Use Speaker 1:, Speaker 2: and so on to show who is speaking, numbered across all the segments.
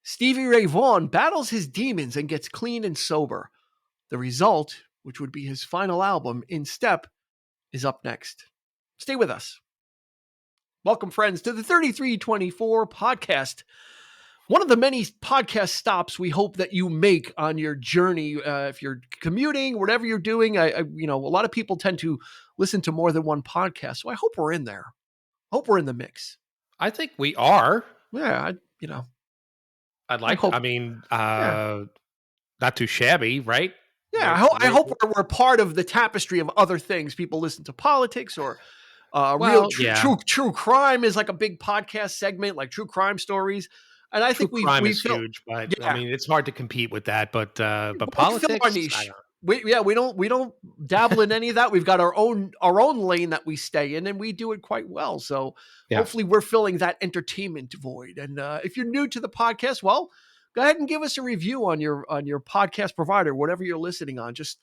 Speaker 1: Stevie Ray Vaughan battles his demons and gets clean and sober. The result, which would be his final album, In Step, is up next. Stay with us. Welcome, friends, to the 3324 podcast. One of the many podcast stops we hope that you make on your journey. If you're commuting, whatever you're doing, a lot of people tend to listen to more than one podcast. So I hope we're in there. Hope we're in the mix.
Speaker 2: I think we are.
Speaker 1: Yeah,
Speaker 2: I'd like. Not too shabby, right?
Speaker 1: Yeah, I hope we're part of the tapestry of other things. People listen to politics or true crime is like a big podcast segment, like true crime stories. And I think
Speaker 2: crime is huge, but I mean, it's hard to compete with that. But politics,
Speaker 1: our niche. We don't dabble in any of that. We've got our own lane that we stay in, and we do it quite well. So hopefully, we're filling that entertainment void. And if you're new to the podcast, well, go ahead and give us a review on your podcast provider, whatever you're listening on. Just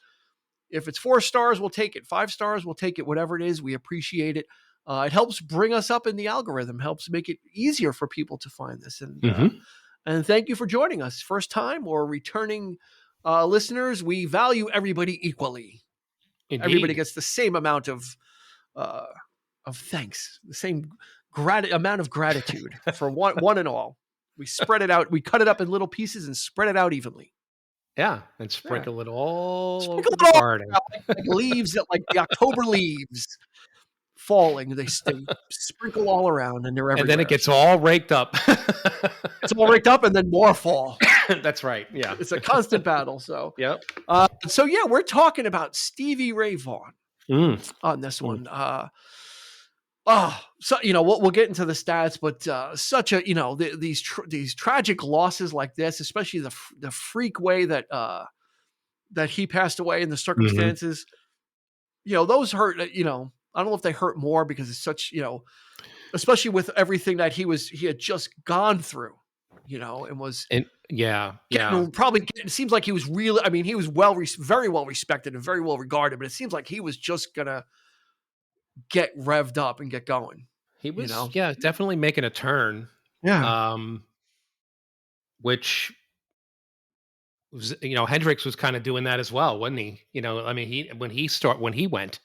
Speaker 1: if it's 4 stars, we'll take it. 5 stars, we'll take it. Whatever it is, we appreciate it. It helps bring us up in the algorithm, helps make it easier for people to find this. And thank you for joining us. First time or returning listeners, we value everybody equally. Indeed. Everybody gets the same amount of thanks, the same amount of gratitude for one and all. We spread it out. We cut it up in little pieces and spread it out evenly.
Speaker 2: Yeah, and sprinkle it all over the garden.
Speaker 1: Like leaves, like the October leaves falling. They sprinkle all around, and they're everywhere.
Speaker 2: And then it gets all raked up.
Speaker 1: It's all raked up, and then more fall.
Speaker 2: That's right. Yeah,
Speaker 1: it's a constant battle. So
Speaker 2: yep.
Speaker 1: We're talking about Stevie Ray Vaughan on this one. We'll get into the stats, but such a these tragic losses like this, especially the freak way that he passed away in the circumstances, those hurt. I don't know if they hurt more because it's such, especially with everything that he had just gone through, and was
Speaker 2: it
Speaker 1: seems like he was really. I mean, he was very well respected and very well regarded, but it seems like he was just gonna get revved up and get going.
Speaker 2: He was, definitely making a turn.
Speaker 1: Yeah.
Speaker 2: Which was, Hendrix was kind of doing that as well, wasn't he? I mean, when he went,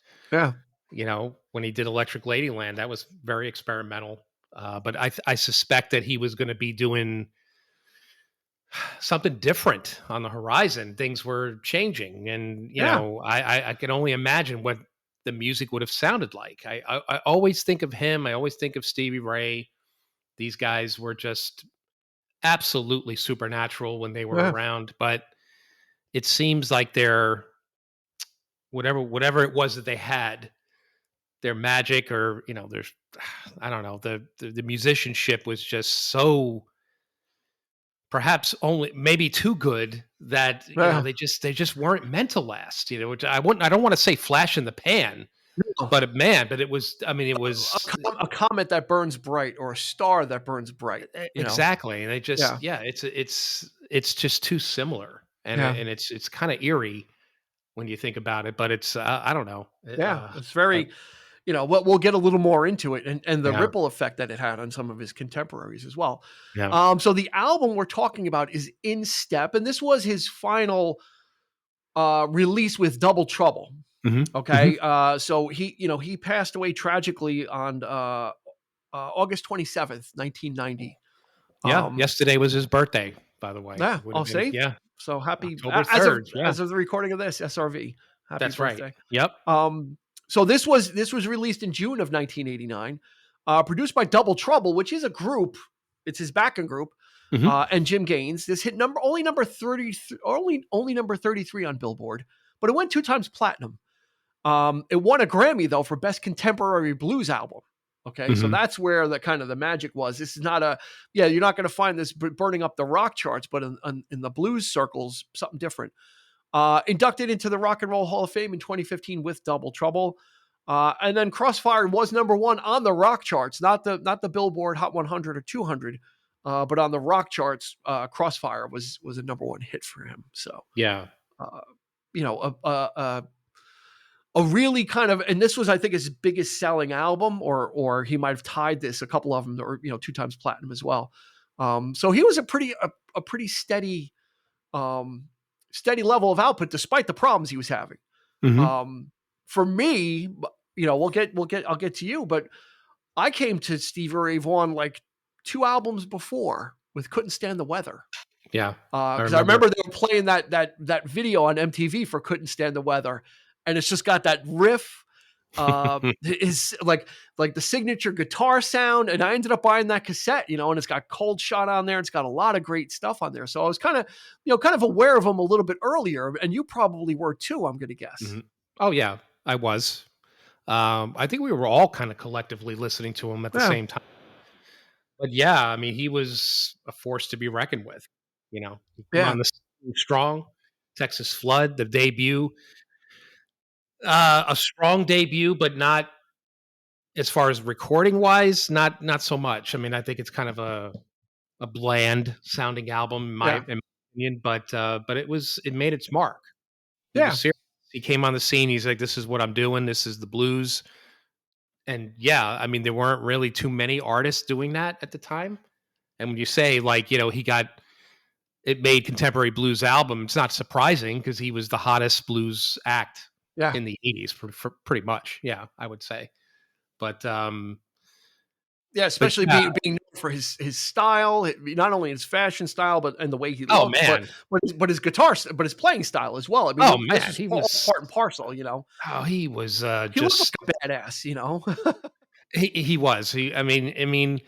Speaker 2: when he did Electric Ladyland, that was very experimental. But I suspect that he was going to be doing something different on the horizon. Things were changing, and I can only imagine what the music would have sounded like. I always think of him. I always think of Stevie Ray. These guys were just absolutely supernatural when they were around, but it seems like their whatever it was that they had, their magic, or there's, I don't know, the musicianship was just so, perhaps only maybe too good that they just weren't meant to last. Which I don't want to say flash in the pan, but it was. I mean, it was
Speaker 1: a comet that burns bright, or a star that burns bright.
Speaker 2: Exactly, and they just it's just too similar, and it's kind of eerie when you think about it. But it's I don't know.
Speaker 1: It's very. We'll get a little more into it and the ripple effect that it had on some of his contemporaries as well.
Speaker 2: Yeah.
Speaker 1: So the album we're talking about is In Step, and this was his final release with Double Trouble.
Speaker 2: Mm-hmm.
Speaker 1: Okay.
Speaker 2: Mm-hmm.
Speaker 1: So he passed away tragically on August 27th, 1990.
Speaker 2: Yesterday was his birthday, by the way.
Speaker 1: Yeah. I'll say.
Speaker 2: Yeah.
Speaker 1: So happy
Speaker 2: October 3rd,
Speaker 1: as of the recording of this, SRV. Happy
Speaker 2: That's
Speaker 1: birthday.
Speaker 2: Right. Yep.
Speaker 1: So this was released in June of 1989, produced by Double Trouble, which is a group. It's his backing group, and Jim Gaines. This hit only number 33 on Billboard, but it went 2 times platinum. It won a Grammy though for Best Contemporary Blues Album. Okay, so that's where the magic was. This is not you're not going to find this burning up the rock charts, but in the blues circles, something different. Inducted into the Rock and Roll Hall of Fame in 2015 with Double Trouble. And then Crossfire was number 1 on the rock charts, not the Billboard Hot 100 or 200, but on the rock charts, Crossfire was a number 1 hit for him. So a really kind of, and this was, I think, his biggest selling album, or he might have tied this, a couple of them that were, 2 times platinum as well. So he was a pretty steady level of output despite the problems he was having. For me, I'll get to you, but I came to Stevie Ray Vaughan like 2 albums before with Couldn't Stand the Weather.
Speaker 2: Yeah.
Speaker 1: Because I remember they were playing that video on MTV for Couldn't Stand the Weather, and it's just got that riff, is like the signature guitar sound, and I ended up buying that cassette, and it's got Cold Shot on there. It's got a lot of great stuff on there. So I was kind of aware of them a little bit earlier, and you probably were too, I'm going to guess.
Speaker 2: Oh yeah, I was. I think we were all kind of collectively listening to him at the same time. But yeah, I mean, he was a force to be reckoned with. He came on the strong. Texas Flood, the debut, a strong debut, but not as far as recording wise, not so much. I mean, I think it's kind of a bland sounding album, in my opinion. But it made its mark. He was serious. He came on the scene. He's like, "This is what I'm doing. This is the blues." And yeah, I mean, there weren't really too many artists doing that at the time. And when you say it made contemporary blues album, it's not surprising because he was the hottest blues act in the 80s for pretty much. Yeah, I would say. But
Speaker 1: especially being known for his style, not only his fashion style, and the way he looked, but his guitar, but his playing style as well. I mean, he was part and parcel.
Speaker 2: Oh, he was
Speaker 1: he
Speaker 2: just
Speaker 1: looked like a badass.
Speaker 2: He was. I mean,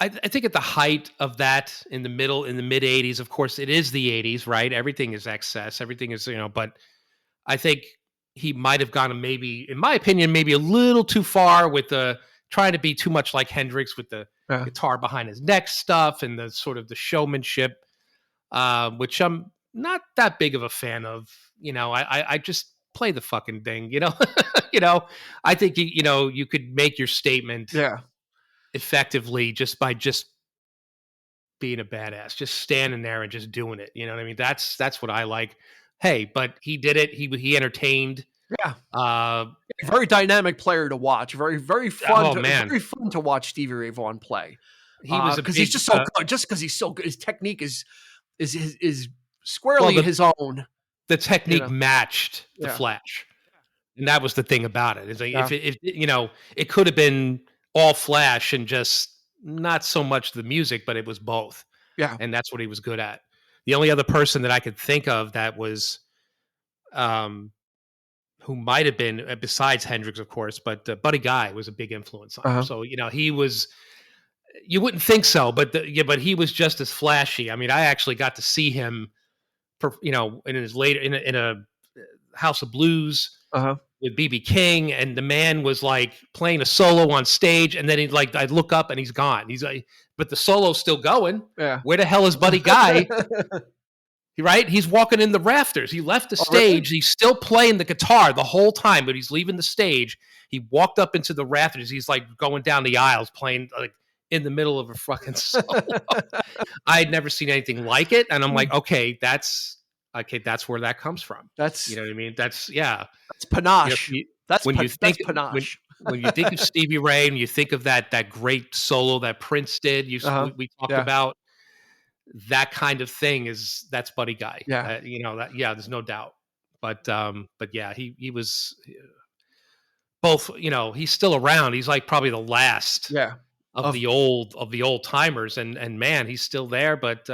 Speaker 2: I think at the height of that, in the mid 80s, of course, it is the 80s, right? Everything is excess. Everything is, but I think he might have gone maybe, in my opinion, maybe a little too far with trying to be too much like Hendrix with the guitar behind his neck stuff and the sort of the showmanship, which I'm not that big of a fan of. I just play the fucking thing, I think, you could make your statement effectively just by being a badass, just standing there and just doing it. You know what I mean? That's what I like. Hey, but he did it. He entertained.
Speaker 1: Very dynamic player to watch. Very, very fun. Very fun to watch Stevie Ray Vaughan play.
Speaker 2: He was
Speaker 1: because he's just so good. Just because he's so good, his technique is squarely his own.
Speaker 2: The technique matched the Flash, and that was the thing about it. It's like if it could have been all Flash and just not so much the music, but it was both.
Speaker 1: Yeah,
Speaker 2: and that's what he was good at. The only other person that I could think of that was, who might have been besides Hendrix, of course, but Buddy Guy was a big influence on him. So he was. You wouldn't think so, but he was just as flashy. I mean, I actually got to see him, in his later in a House of Blues with BB King, and the man was like playing a solo on stage, and then I'd look up and he's gone. He's like, but the solo's still going.
Speaker 1: Yeah,
Speaker 2: where the hell is Buddy Guy? Right? He's walking in the rafters. He left the stage. Really? He's still playing the guitar the whole time, but he's leaving the stage. He walked up into the rafters. He's like going down the aisles playing like in the middle of a fucking solo. I had never seen anything like it. And I'm like, okay, that's where that comes from.
Speaker 1: That's,
Speaker 2: you know what I mean? That's
Speaker 1: panache.
Speaker 2: That's
Speaker 1: panache.
Speaker 2: When you think of Stevie Ray and you think of that great solo that Prince did, we talked about, that kind of thing that's Buddy Guy.
Speaker 1: Yeah.
Speaker 2: There's no doubt. But yeah, he was both, he's still around. He's like probably the last of the old timers, and man, he's still there, but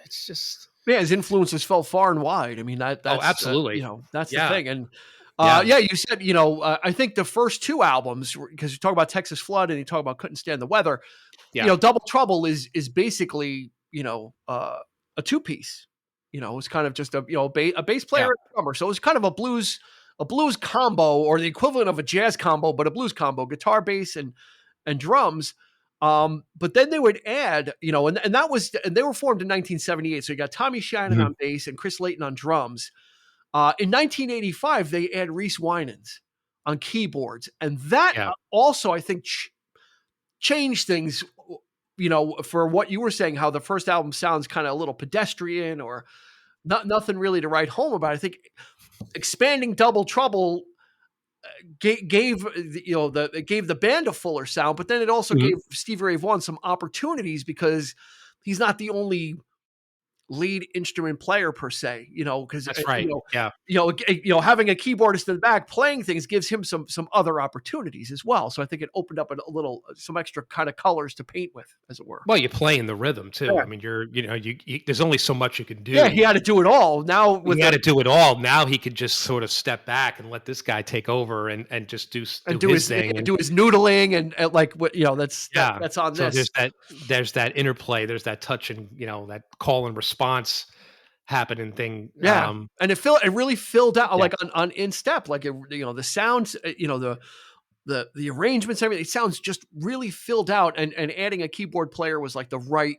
Speaker 2: it's just,
Speaker 1: his influences fell far and wide. I mean, that's
Speaker 2: absolutely.
Speaker 1: That's the thing. And you said, I think the first 2 albums, because you talk about Texas Flood and you talk about Couldn't Stand the Weather, Double Trouble is basically, a 2-piece. It's kind of just a bass player and a drummer. So it's kind of a blues combo, or the equivalent of a jazz combo, but a blues combo, guitar, bass, and drums. But then they would add, and they were formed in 1978. So you got Tommy Shannon on bass and Chris Layton on drums. In 1985, they add Reese Winans on keyboards, and that also, I think, changed things. For what you were saying, how the first album sounds kind of a little pedestrian or nothing really to write home about. I think expanding Double Trouble gave it gave the band a fuller sound, but then it also gave Stevie Ray Vaughan some opportunities because he's not the only lead instrument player per se, because
Speaker 2: That's right. Yeah.
Speaker 1: having a keyboardist in the back playing things gives him some other opportunities as well. So I think it opened up a little some extra kind of colors to paint with, as it were.
Speaker 2: Well, you play in the rhythm too.
Speaker 1: Yeah.
Speaker 2: I mean, there's only so much you can do.
Speaker 1: Yeah, he had to do it all. Now
Speaker 2: he had to do it all. Now he could just sort of step back and let this guy take over and just do his thing and
Speaker 1: do his noodling and like what that's on
Speaker 2: so
Speaker 1: this.
Speaker 2: There's that interplay. There's that touch and that call and response happening thing.
Speaker 1: Yeah, and it really filled out like on In Step, like the sounds, the arrangements, everything. It sounds just really filled out, and adding a keyboard player was like the right.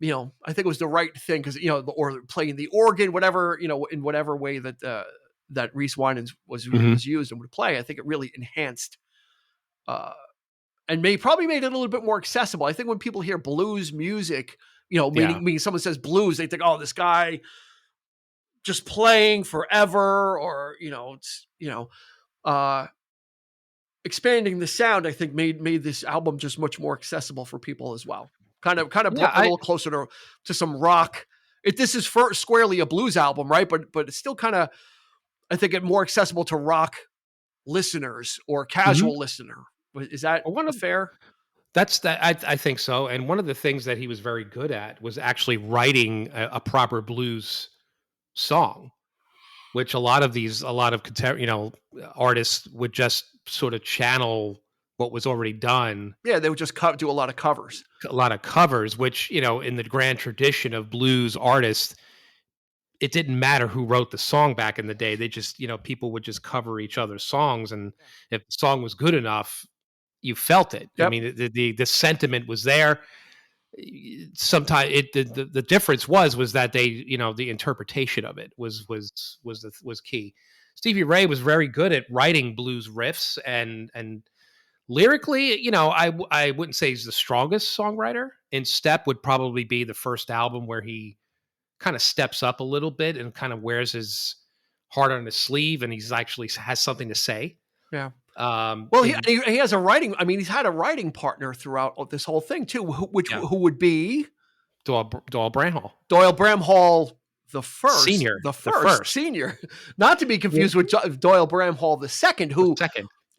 Speaker 1: I think it was the right thing because or playing the organ, whatever in whatever way that Reese Winans was used and would play. I think it really enhanced, and probably made it a little bit more accessible. I think when people hear blues music, meaning someone says blues, they think, oh, this guy just playing forever, or expanding the sound. I think made this album just much more accessible for people as well. Kind of brought it a little closer to some rock. This is squarely a blues album, right? But it's still kind of, I think, more accessible to rock listeners or casual listener. Is that fair?
Speaker 2: That's that. I think so. And one of the things that he was very good at was actually writing a proper blues song, which a lot of artists would just sort of channel what was already done.
Speaker 1: Yeah, they would just do a lot of covers.
Speaker 2: Which, in the grand tradition of blues artists, it didn't matter who wrote the song back in the day. They just, people would just cover each other's songs. And if the song was good enough, you felt it. Yep. I mean, the sentiment was there. Sometimes the difference was that they, the interpretation of it was key. Stevie Ray was very good at writing blues riffs and lyrically, I wouldn't say he's the strongest songwriter. In Step would probably be the first album where he kind of steps up a little bit and kind of wears his heart on his sleeve, and he's actually has something to say.
Speaker 1: Yeah. Well, he has a writing. I mean, he's had a writing partner throughout this whole thing too, who would be
Speaker 2: Doyle Bramhall.
Speaker 1: Doyle Bramhall the first,
Speaker 2: senior,
Speaker 1: the first senior, not to be confused with Doyle Bramhall the second, who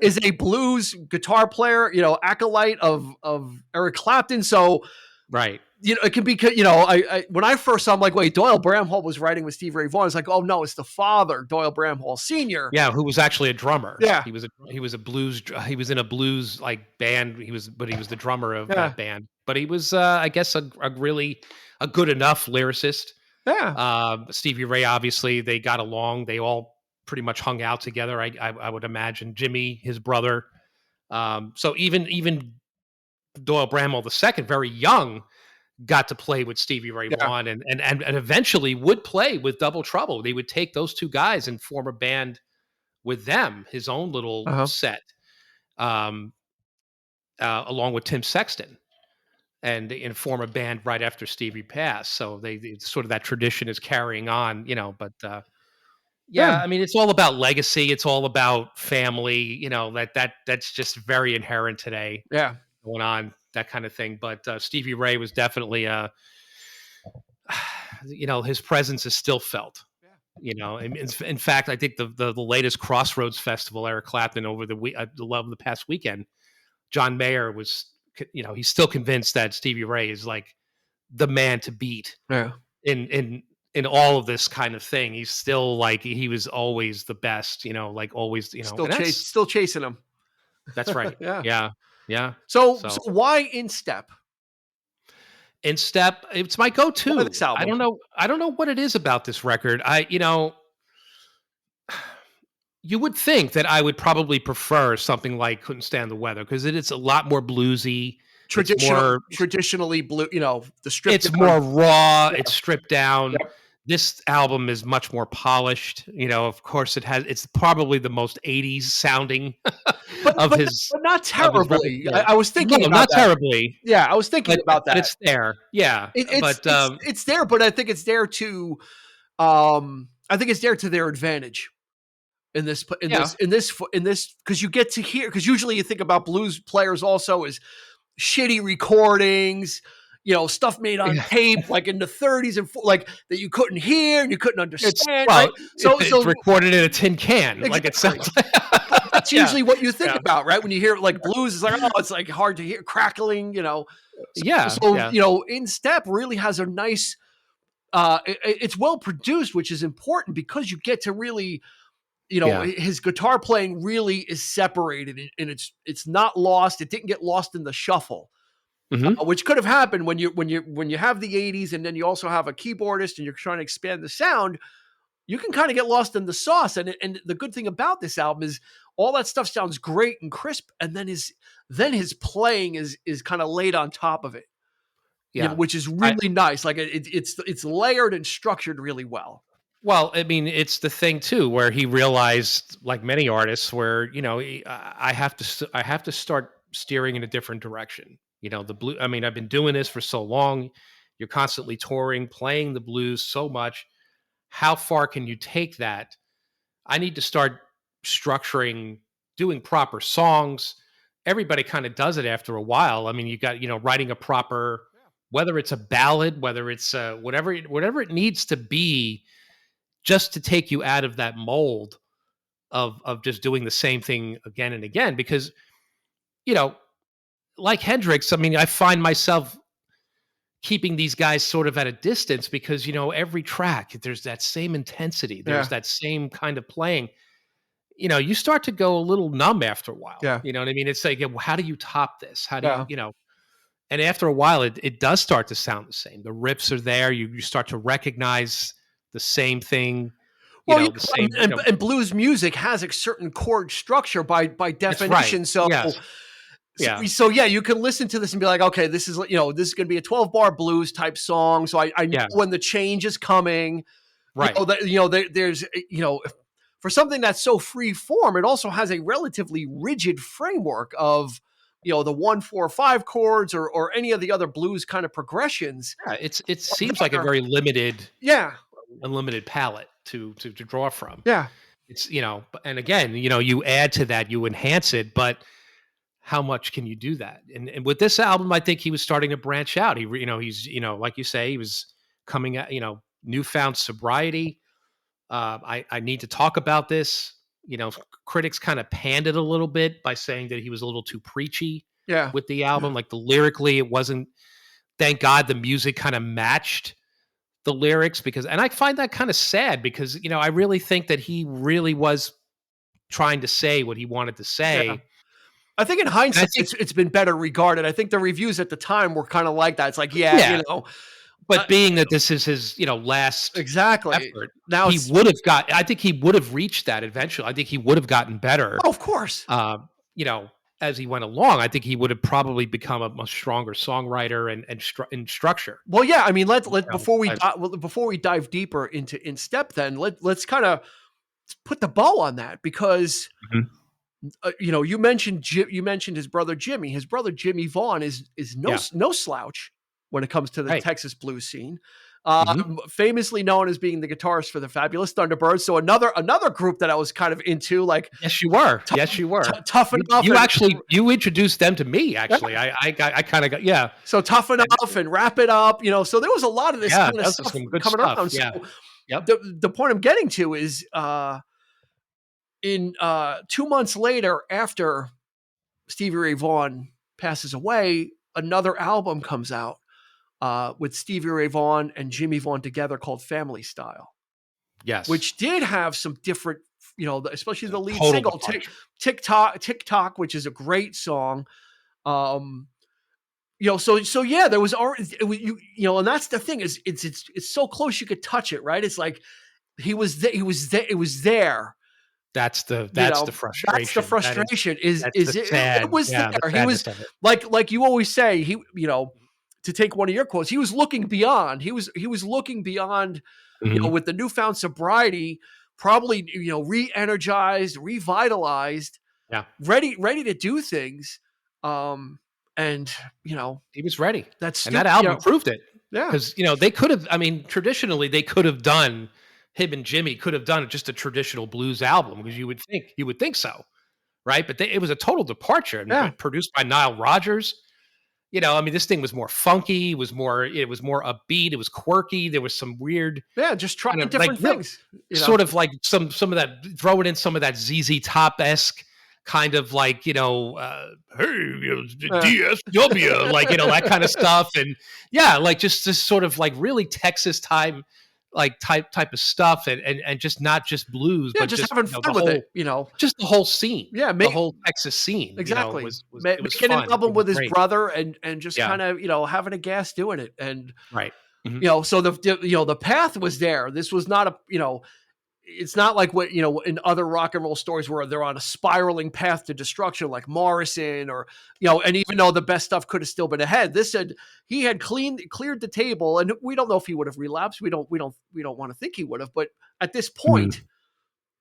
Speaker 1: is a blues guitar player, acolyte of Eric Clapton. So,
Speaker 2: right.
Speaker 1: It can be, I when I first saw him, like, wait, Doyle Bramhall was writing with Stevie Ray Vaughan. It's like, oh no, it's the father, Doyle Bramhall Sr.
Speaker 2: Yeah, who was actually a drummer.
Speaker 1: Yeah,
Speaker 2: he was a blues. He was in a blues band. He was the drummer of that band. But he was, I guess, a good enough lyricist.
Speaker 1: Yeah.
Speaker 2: Stevie Ray, obviously, they got along. They all pretty much hung out together. I would imagine Jimmy, his brother. So even Doyle Bramhall II, very young, got to play with Stevie Ray Vaughan and eventually would play with Double Trouble. They would take those two guys and form a band with them, his own little set, along with Tim Sexton, and form a band right after Stevie passed. So they sort of, that tradition is carrying on, but I mean, it's all about legacy. It's all about family, that's just very inherent today.
Speaker 1: Yeah.
Speaker 2: Going on, that kind of thing. But Stevie Ray was definitely his presence is still felt. In fact, I think the latest Crossroads Festival, Eric Clapton, over the past weekend, John Mayer was, he's still convinced that Stevie Ray is like the man to beat.
Speaker 1: Yeah.
Speaker 2: In all of this kind of thing. He's still like, he was always the best, like always,
Speaker 1: still chasing him.
Speaker 2: That's right. Yeah.
Speaker 1: So why In Step?
Speaker 2: In Step, it's my go-to.
Speaker 1: This album?
Speaker 2: I don't know what it is about this record. You would think that I would probably prefer something like Couldn't Stand the Weather, because it's a lot more bluesy.
Speaker 1: Traditionally blue, the strip.
Speaker 2: It's more raw. It's stripped down. Yep. This album is much more polished. Of course, it's probably the most 80s sounding but
Speaker 1: not terribly. I was thinking about
Speaker 2: not
Speaker 1: that.
Speaker 2: terribly.
Speaker 1: Yeah, I was thinking about that.
Speaker 2: But it's there. Yeah,
Speaker 1: it's there. But I think it's there to, I think it's there to their advantage.
Speaker 2: Yeah.
Speaker 1: because you get to hear, because usually you think about blues players also as shitty recordings, stuff made on
Speaker 2: Yeah.
Speaker 1: tape, like in the 30s and like that you couldn't hear and you couldn't
Speaker 2: It's
Speaker 1: understand, right?
Speaker 2: well, it's
Speaker 1: So
Speaker 2: recorded in a tin can, like it
Speaker 1: exactly.
Speaker 2: sounds like.
Speaker 1: But that's
Speaker 2: Yeah.
Speaker 1: usually what you think
Speaker 2: Yeah.
Speaker 1: about, right? When you hear like blues, it's like, oh, it's like hard to hear, crackling, So,
Speaker 2: Yeah,
Speaker 1: so
Speaker 2: yeah.
Speaker 1: In Step really has a nice. It's well produced, which is important because you get to really,
Speaker 2: Yeah.
Speaker 1: his guitar playing really is separated, and it's not lost. It didn't get lost in the shuffle,
Speaker 2: Mhm.
Speaker 1: which could have happened when you have the '80s, and then you also have a keyboardist, and you're trying to expand the sound. You can kind of get lost in the sauce, and the good thing about this album is all that stuff sounds great and crisp, and then his playing is kind of laid on top of it,
Speaker 2: Yeah.
Speaker 1: which is
Speaker 2: I
Speaker 1: really nice. Like it's layered and structured really well.
Speaker 2: Well, I mean, it's the thing too where he realized, like many artists, where I have to start steering in a different direction. The blue. I mean, I've been doing this for so long. You're constantly touring, playing the blues so much. How far can you take that? I need to start structuring, doing proper songs. Everybody kind of does it after a while. I mean, you got writing a proper, whether it's a ballad, whether it's whatever it needs to be, just to take you out of that mold of just doing the same thing again and again. Because you know, like Hendrix, I mean, I find myself keeping these guys sort of at a distance because every track there's that same intensity, there's
Speaker 1: Yeah,
Speaker 2: that same kind of playing. You start to go a little numb after a while.
Speaker 1: yeah,
Speaker 2: You know what I mean? It's like, how do you top this? How do
Speaker 1: yeah.
Speaker 2: you? And after a while, it does start to sound the same. The riffs are there. You start to recognize the same thing.
Speaker 1: Well,
Speaker 2: The
Speaker 1: yeah,
Speaker 2: same.
Speaker 1: and blues music has a certain chord structure by
Speaker 2: That's right.
Speaker 1: definition. So,
Speaker 2: Yes.
Speaker 1: so,
Speaker 2: Yeah.
Speaker 1: so yeah, you can listen to this and be like, okay, this is going to be a 12-bar blues type song. So I know
Speaker 2: Yeah.
Speaker 1: when the change is coming.
Speaker 2: Right.
Speaker 1: There's for something that's so free form, it also has a relatively rigid framework of the 1 4 5 chords or any of the other blues kind of progressions.
Speaker 2: Yeah. It seems like a very
Speaker 1: Yeah,
Speaker 2: unlimited palette to draw from.
Speaker 1: yeah,
Speaker 2: It's and again, you add to that, you enhance it, but how much can you do that? And with this album, I think he was starting to branch out. He's like you say, he was coming at newfound sobriety. I need to talk about this. Critics kind of panned it a little bit by saying that he was a little too preachy
Speaker 1: yeah.
Speaker 2: with the album. Like lyrically, it wasn't. Thank God the music kind of matched the lyrics and I find that kind of sad because I really think that he really was trying to say what he wanted to
Speaker 1: Yeah.
Speaker 2: say.
Speaker 1: I think in
Speaker 2: And I
Speaker 1: hindsight,
Speaker 2: think
Speaker 1: it's been better regarded. I think the reviews at the time were kind of like that. It's like, yeah,
Speaker 2: yeah,
Speaker 1: uh,
Speaker 2: but being that this is his, last
Speaker 1: exactly.
Speaker 2: effort,
Speaker 1: Now
Speaker 2: he
Speaker 1: it's
Speaker 2: would have got I think he would have reached that eventually. I think he would have gotten better,
Speaker 1: oh, of course.
Speaker 2: um, you know, as he went along. I think he would have probably become a much stronger songwriter and structure.
Speaker 1: Well, yeah. I mean, let
Speaker 2: You know, I
Speaker 1: before we dive deeper into In Step, then let's kind of put the bow on that because
Speaker 2: Mhm.
Speaker 1: you mentioned his brother Jimmy. His brother Jimmy Vaughan is
Speaker 2: Yeah,
Speaker 1: no slouch when it comes to the
Speaker 2: right.
Speaker 1: Texas blues scene.
Speaker 2: Mhm.
Speaker 1: Famously known as being the guitarist for the Fabulous Thunderbirds. So another group that I was kind of into, like
Speaker 2: Yes, you were.
Speaker 1: tough,
Speaker 2: Yes, you were.
Speaker 1: tough enough
Speaker 2: You
Speaker 1: and
Speaker 2: actually you introduced them to me, actually. I kinda got yeah.
Speaker 1: so tough
Speaker 2: And
Speaker 1: enough and wrap it up. So there was a lot of this
Speaker 2: yeah,
Speaker 1: kind of
Speaker 2: those are
Speaker 1: stuff
Speaker 2: some good
Speaker 1: coming
Speaker 2: stuff.
Speaker 1: around. So
Speaker 2: Yeah. Yep.
Speaker 1: the point I'm getting to is in 2 months later, after Stevie Ray Vaughan passes away, another album comes out with Stevie Ray Vaughan and Jimmy Vaughan together called Family Style,
Speaker 2: Yes.
Speaker 1: which did have some different, especially the lead
Speaker 2: Total
Speaker 1: single,
Speaker 2: departure.
Speaker 1: Tick Tock, which is a great song. Um, so yeah, there was already, and that's the thing is it's so close you could touch it, right? It's like he was there, it was there.
Speaker 2: That's the
Speaker 1: That's the
Speaker 2: frustration.
Speaker 1: frustration
Speaker 2: That's the
Speaker 1: it was
Speaker 2: the
Speaker 1: there. He was
Speaker 2: sadness of it.
Speaker 1: like you always say, to take one of your quotes, he was looking beyond. He was looking beyond,
Speaker 2: Mhm.
Speaker 1: with the newfound sobriety, probably, re-energized, revitalized,
Speaker 2: Yeah.
Speaker 1: ready to do things. And
Speaker 2: He was ready.
Speaker 1: that's
Speaker 2: And that
Speaker 1: stupid.
Speaker 2: album proved it.
Speaker 1: Yeah.
Speaker 2: Because they could have, I mean, traditionally, they could have done him and Jimmy could have done just a traditional blues album because you would think so, right? But it was a total departure, and
Speaker 1: Yeah.
Speaker 2: but produced by Nile Rodgers. I mean, this thing was more funky, it was more upbeat, it was quirky. There was some weird
Speaker 1: Yeah, just
Speaker 2: kind
Speaker 1: trying
Speaker 2: of like
Speaker 1: different
Speaker 2: real
Speaker 1: things,
Speaker 2: sort of like some of that throwing in some of that ZZ Top esque kind of like hey
Speaker 1: Uh,
Speaker 2: DSW like that kind of stuff, and yeah, like just this sort of like really Texas time like type of stuff, and just not just blues
Speaker 1: yeah,
Speaker 2: but
Speaker 1: just
Speaker 2: just
Speaker 1: having
Speaker 2: the
Speaker 1: fun with
Speaker 2: whole,
Speaker 1: it.
Speaker 2: just the whole scene,
Speaker 1: Yeah,
Speaker 2: the whole Texas scene,
Speaker 1: exactly.
Speaker 2: was it was
Speaker 1: Making an
Speaker 2: fun, it
Speaker 1: album
Speaker 2: was
Speaker 1: with his
Speaker 2: great.
Speaker 1: brother and just
Speaker 2: Yeah,
Speaker 1: kind of, having a gas doing it. And,
Speaker 2: right. Hmm.
Speaker 1: so the path was there. This was not it's not like what, in other rock and roll stories where they're on a spiraling path to destruction, like Morrison or, and even though the best stuff could have still been ahead, this said he had cleared the table, and we don't know if he would have relapsed. We don't want to think he would have, but at this point,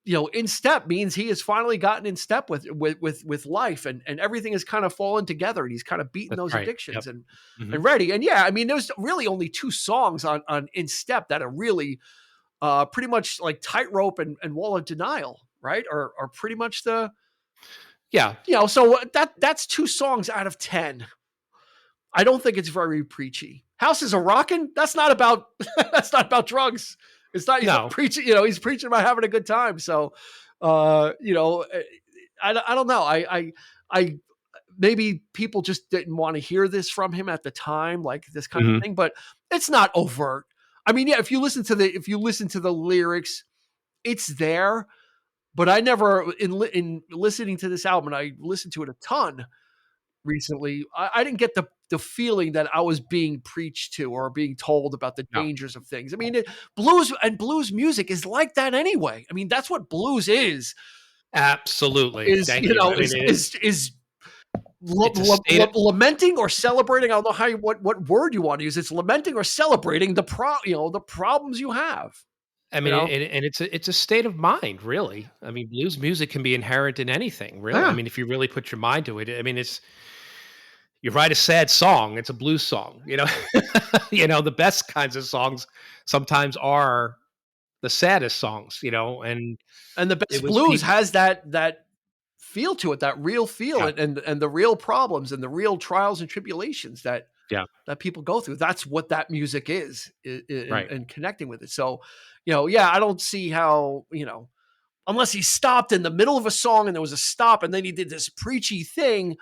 Speaker 2: Hmm.
Speaker 1: in step means he has finally gotten in step with life, and everything has kind of fallen together, and he's kind of beaten
Speaker 2: That's
Speaker 1: those
Speaker 2: right.
Speaker 1: addictions
Speaker 2: Yep.
Speaker 1: and
Speaker 2: Hmm.
Speaker 1: and ready. And yeah, I mean, there's really only two songs on In Step that are really pretty much like Tightrope and Wall of Denial, right? Are pretty much the
Speaker 2: Yeah.
Speaker 1: so that's two songs out of 10. I don't think it's very preachy. Houses are rocking. That's not about that's not about drugs. It's not. He's not
Speaker 2: No.
Speaker 1: preaching. He's preaching about having a good time. So, I don't know. I maybe people just didn't want to hear this from him at the time, like this kind of
Speaker 2: Hmm.
Speaker 1: thing. But it's not overt. I mean, yeah, if you listen to the lyrics, it's there. But I never in listening to this album, and I listened to it a ton recently. I didn't get the feeling that I was being preached to or being told about the
Speaker 2: No.
Speaker 1: dangers of things. I mean, blues music is like that anyway. I mean, that's what blues
Speaker 2: Absolutely. Thank you. I mean,
Speaker 1: is
Speaker 2: it's a state of,
Speaker 1: lamenting or celebrating. I don't know what word you want to use. It's lamenting or celebrating the problems you have.
Speaker 2: I
Speaker 1: You
Speaker 2: mean,
Speaker 1: know,
Speaker 2: and it's a state of mind, really. I mean, blues music can be inherent in anything, really. I
Speaker 1: yeah,
Speaker 2: mean, if you really put your mind to it. I mean, it's you write a sad song, it's a blues song, the best kinds of songs sometimes are the saddest songs, and
Speaker 1: and the
Speaker 2: it
Speaker 1: best
Speaker 2: was
Speaker 1: blues
Speaker 2: people.
Speaker 1: has that feel to it, that real feel,
Speaker 2: Yeah,
Speaker 1: and the real problems and the real trials and tribulations
Speaker 2: yeah,
Speaker 1: that people go through. That's what that music is,
Speaker 2: right.
Speaker 1: and connecting with it. So, yeah, I don't see how, unless he stopped in the middle of a song and there was a stop and then he did this preachy thing.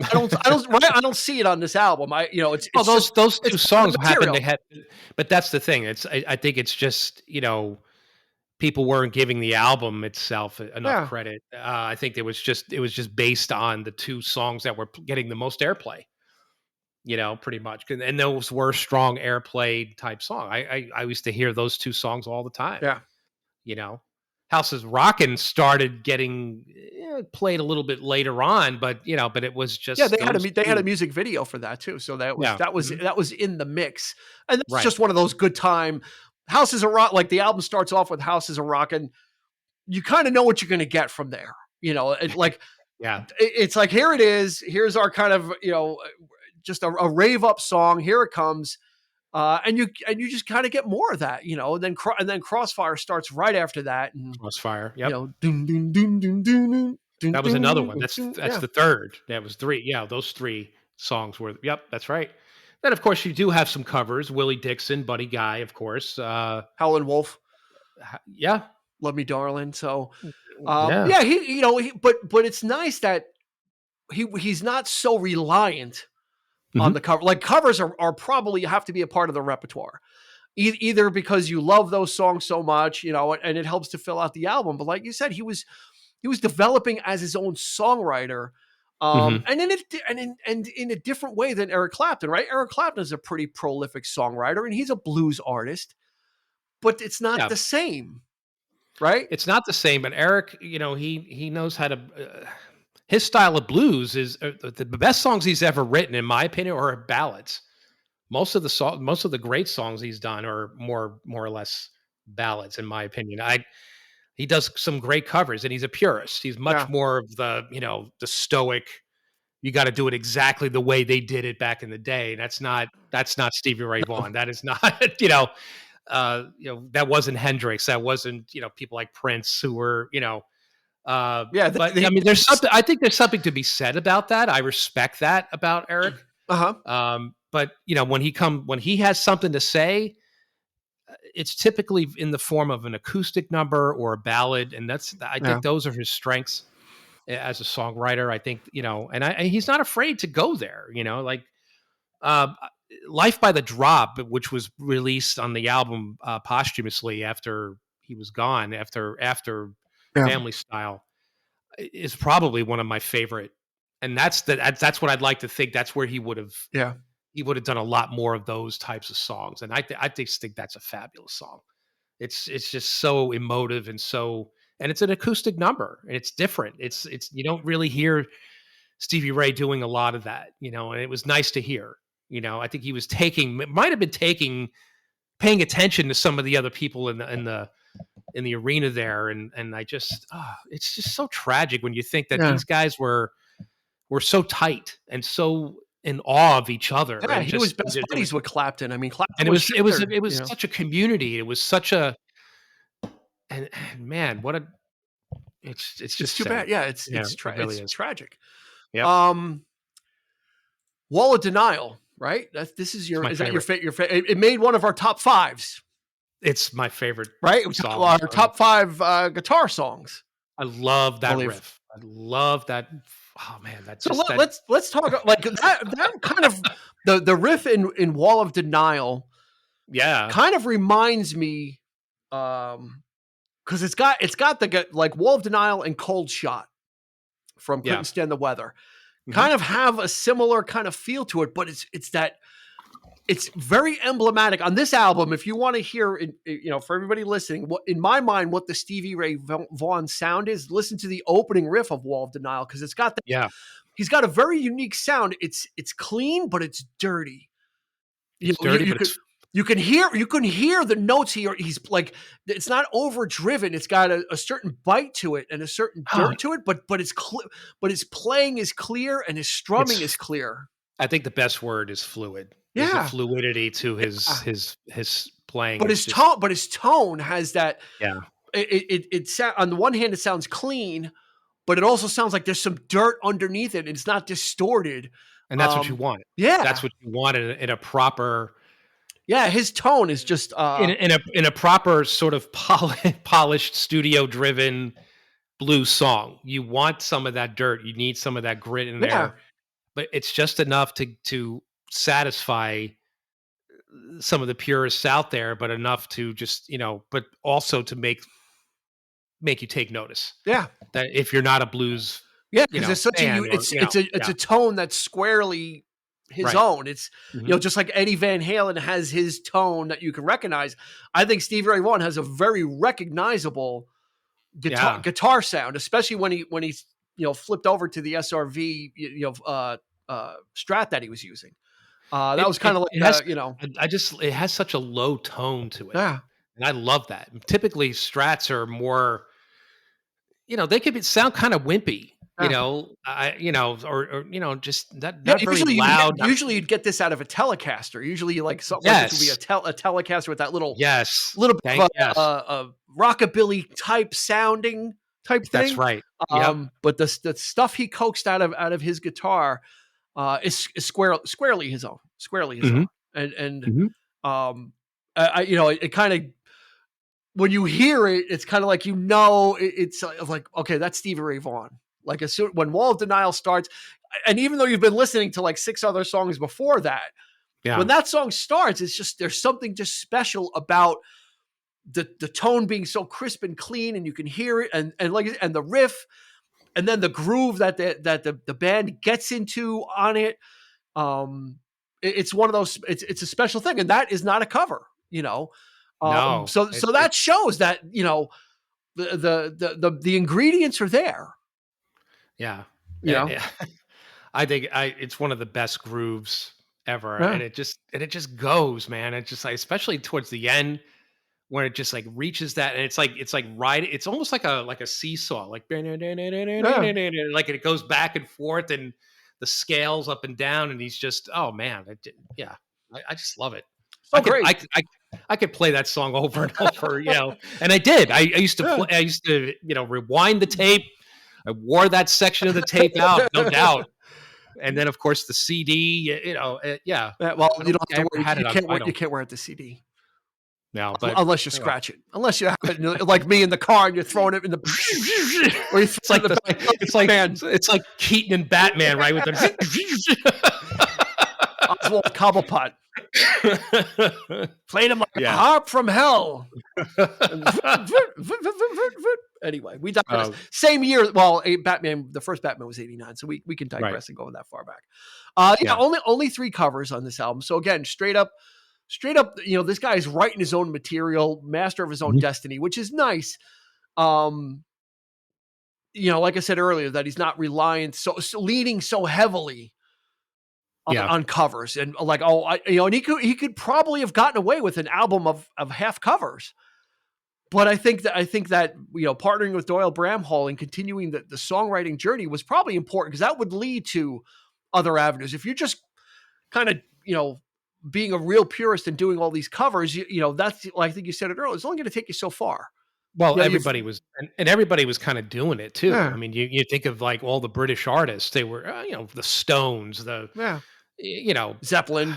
Speaker 1: Right? I don't see it on this album.
Speaker 2: Well,
Speaker 1: It's just
Speaker 2: those
Speaker 1: it's
Speaker 2: 2
Speaker 1: part of
Speaker 2: songs
Speaker 1: the
Speaker 2: happen to
Speaker 1: material.
Speaker 2: have, but that's the thing. I think it's just, people weren't giving the album itself enough
Speaker 1: Yeah,
Speaker 2: credit. I think it was just based on the 2 songs that were getting the most airplay, pretty much. And those were strong airplay type song. I used to hear those 2 songs all the time,
Speaker 1: yeah,
Speaker 2: you know. Houses Rockin' started getting played a little bit later on, but it was
Speaker 1: yeah.
Speaker 2: just those
Speaker 1: They had a
Speaker 2: 2.
Speaker 1: music video for that too. So that was
Speaker 2: Yeah. Mhm.
Speaker 1: that was in the mix, and that's
Speaker 2: Right.
Speaker 1: just one of those good time. Houses are rock. Like the album starts off with Houses are rocking. You kind of know what you're going to get from there. Like
Speaker 2: Yeah.
Speaker 1: it's like, here it is. Here's our kind of, just a rave up song. Here it comes. And you just kind of get more of that, and then Crossfire starts right after that. And,
Speaker 2: Crossfire. Yep.
Speaker 1: dun, dun, dun, dun, dun, dun, dun,
Speaker 2: That was another
Speaker 1: dun,
Speaker 2: one.
Speaker 1: dun, dun.
Speaker 2: That's
Speaker 1: Yeah.
Speaker 2: the 3rd. That was 3. Yeah, those 3 songs were, yep, that's right. Then, of course, you do have some covers, Willie Dixon, Buddy Guy, of course.
Speaker 1: Howlin' Wolf,
Speaker 2: Yeah.
Speaker 1: Love Me Darling. So,
Speaker 2: Yeah.
Speaker 1: yeah, but it's nice that he's not so reliant on the
Speaker 2: Mhm.
Speaker 1: cover. Like covers are probably have to be a part of the repertoire. Either because you love those songs so much, and it helps to fill out the album. But like you said, he was developing as his own songwriter,
Speaker 2: Mhm.
Speaker 1: and in a different way than Eric Clapton, right? Eric Clapton is a pretty prolific songwriter, and he's a blues artist, but it's not
Speaker 2: Yeah.
Speaker 1: the same, right?
Speaker 2: It's not the same, but Eric, he knows how to, his style of blues is, the best songs he's ever written, in my opinion, are ballads. Most of the great songs he's done are more or less ballads, in my opinion. He does some great covers, and he's a purist. He's much
Speaker 1: Yeah.
Speaker 2: more of the, the stoic, you gotta do it exactly the way they did it back in the day. That's not Stevie Ray
Speaker 1: No.
Speaker 2: Vaughan. That is not, you know, that wasn't Hendrix, that wasn't, people like Prince who were,
Speaker 1: Yeah,
Speaker 2: but I mean, there's something. I think there's something to be said about that. I respect that about Eric.
Speaker 1: uh-huh.
Speaker 2: But when he has something to say, it's typically in the form of an acoustic number or a ballad, and I
Speaker 1: Yeah.
Speaker 2: think those are his strengths as a songwriter. I think and he's not afraid to go there. Like uh, Life by the Drop, which was released on the album posthumously after he was gone, after
Speaker 1: Yeah.
Speaker 2: Family Style, is probably one of my favorite. And that's what I'd like to think. That's where
Speaker 1: Yeah.
Speaker 2: he would have done a lot more of those types of songs. And I just think that's a fabulous song. It's just so emotive and it's an acoustic number and it's different. It's you don't really hear Stevie Ray doing a lot of that, and it was nice to hear. I think he was might have been paying attention to some of the other people in the arena there, and it's just so tragic when you think that
Speaker 1: Yeah.
Speaker 2: these guys were so tight and so in awe of each other,
Speaker 1: Yeah,
Speaker 2: and
Speaker 1: he was
Speaker 2: just
Speaker 1: best buddies with Clapton. I mean,
Speaker 2: and
Speaker 1: Clapton
Speaker 2: it
Speaker 1: was
Speaker 2: was it was
Speaker 1: Schindler,
Speaker 2: it was such a community. It was such a and man, what a it's
Speaker 1: It's
Speaker 2: just
Speaker 1: too bad.
Speaker 2: sad.
Speaker 1: Yeah,
Speaker 2: Yeah, it really
Speaker 1: it's
Speaker 2: is.
Speaker 1: tragic.
Speaker 2: Yep,
Speaker 1: Um, Wall of Denial, right? This is
Speaker 2: it's my
Speaker 1: is that your
Speaker 2: favorite.
Speaker 1: favorite? It made one of our top fives,
Speaker 2: It's my favorite
Speaker 1: right?
Speaker 2: song.
Speaker 1: Our top five guitar songs.
Speaker 2: I love
Speaker 1: I
Speaker 2: that
Speaker 1: believe.
Speaker 2: riff. I love that. Oh man, that's
Speaker 1: So
Speaker 2: just that.
Speaker 1: let's talk like that kind of the riff in Wall of Denial
Speaker 2: Yeah,
Speaker 1: kind of reminds me, because it's got the like Wall of Denial and Cold Shot from
Speaker 2: yeah.
Speaker 1: Couldn't Stand the Weather
Speaker 2: Mhm.
Speaker 1: kind of have a similar kind of feel to it, but it's very emblematic on this album. If you want to hear, for everybody listening, what in my mind, what the Stevie Ray Vaughan sound is, listen to the opening riff of Wall of Denial because it's got
Speaker 2: Yeah,
Speaker 1: he's got a very unique sound. It's clean, but it's dirty.
Speaker 2: it's dirty, but it's
Speaker 1: You can hear the notes here. He's like, it's not overdriven. It's got a certain bite to it and a certain
Speaker 2: oh,
Speaker 1: dirt to it, but it's but his playing is clear and his strumming is
Speaker 2: it's.
Speaker 1: clear.
Speaker 2: I think the best word is fluid. There's a
Speaker 1: Yeah,
Speaker 2: fluidity to
Speaker 1: yeah.
Speaker 2: his playing.
Speaker 1: But
Speaker 2: It's just
Speaker 1: his tone has that.
Speaker 2: yeah,
Speaker 1: On the one hand, it sounds clean, but it also sounds like there's some dirt underneath it, and it's not distorted.
Speaker 2: and that's what you want. That's
Speaker 1: Yeah,
Speaker 2: what you want in a proper
Speaker 1: yeah. His tone is just
Speaker 2: in a proper sort of polished studio driven blues song. You want some of that dirt. You need some of that grit in
Speaker 1: yeah,
Speaker 2: there, but it's just enough to satisfy some of the purists out there, but enough to just but also to make you take notice
Speaker 1: yeah.
Speaker 2: that if you're not a blues
Speaker 1: Yeah, because it's such
Speaker 2: fan or
Speaker 1: it's
Speaker 2: yeah,
Speaker 1: a tone that's squarely his
Speaker 2: right.
Speaker 1: own. It's
Speaker 2: Hmm.
Speaker 1: just like Eddie Van Halen has his tone that you can recognize. I think Stevie Ray Vaughan has a very recognizable
Speaker 2: Yeah,
Speaker 1: guitar sound, especially when he's flipped over to the SRV Strat that he was using. That was kind of
Speaker 2: it
Speaker 1: like
Speaker 2: has I just it has such a low tone to it,
Speaker 1: yeah,
Speaker 2: and I love that. Typically strats are more they could sound kind of wimpy,
Speaker 1: yeah.
Speaker 2: or just
Speaker 1: Yeah,
Speaker 2: not very loud.
Speaker 1: usually you'd get this out of a Telecaster. Usually, like something like this would be
Speaker 2: Yes,
Speaker 1: a Telecaster with that
Speaker 2: yes,
Speaker 1: little bit of
Speaker 2: yes,
Speaker 1: a rockabilly type sounding type
Speaker 2: that's
Speaker 1: thing.
Speaker 2: right. Yep.
Speaker 1: But the stuff he coaxed out of his guitar is squarely his own,
Speaker 2: Hmm.
Speaker 1: and
Speaker 2: Hmm.
Speaker 1: it kind of when you hear it, it's kind of like it's like okay, that's Stevie Ray Vaughan. Like as soon when Wall of Denial starts, and even though you've been listening to like 6 other songs before that, when
Speaker 2: Yeah.
Speaker 1: that song starts, it's just there's something just special about the tone being so crisp and clean, and you can hear it, and the riff, and then the groove that the band gets into on it. It's one of those. It's a special thing, and that is not a cover.
Speaker 2: No,
Speaker 1: So that shows that the ingredients are there.
Speaker 2: yeah.
Speaker 1: You know,
Speaker 2: I think it's one of the best grooves ever,
Speaker 1: yeah,
Speaker 2: and it just goes, man. It's just like, especially towards the end when it just like reaches that, and it's like right. It's almost like a seesaw, like like
Speaker 1: yeah.
Speaker 2: it goes back and forth, and the scales up and down, and he's just oh man, yeah. I just love it.
Speaker 1: So great.
Speaker 2: I could play that song over and over, and I did. I used to play. I used to, rewind the tape. I wore that section of the tape out, no doubt. And then, of course, the CD. Yeah.
Speaker 1: Well,
Speaker 2: I
Speaker 1: you
Speaker 2: don't
Speaker 1: don't
Speaker 2: think I
Speaker 1: have to
Speaker 2: ever
Speaker 1: wear.
Speaker 2: had it
Speaker 1: You
Speaker 2: on
Speaker 1: can't wear. You
Speaker 2: vinyl.
Speaker 1: can't wear it the CD.
Speaker 2: No, but
Speaker 1: Unless you scratch it. Unless you have it like me in the car and you're throwing it in the. Or you
Speaker 2: it's like it's like Keaton and Batman, right? With the
Speaker 1: Oswald Cobblepot. Played him like a harp from hell. Anyway, we digress. Same year. Well, Batman. The first Batman was 89, so we can digress and go that far back. Only 3 covers on this album. So again, straight up. This guy is writing his own material, master of his own destiny, which is nice. Like I said earlier, that he's not reliant, so leaning so heavily on covers, and like, and he could probably have gotten away with an album of half covers. But I think that partnering with Doyle Bramhall and continuing the songwriting journey was probably important, because that would lead to other avenues. If you're just kind of being a real purist and doing all these covers, that's, I think you said it earlier, it's only going to take you so far.
Speaker 2: Well, everybody was, and everybody was kind of doing it too. Yeah. I mean, you think of like all the British artists; they were, the Stones,
Speaker 1: Zeppelin.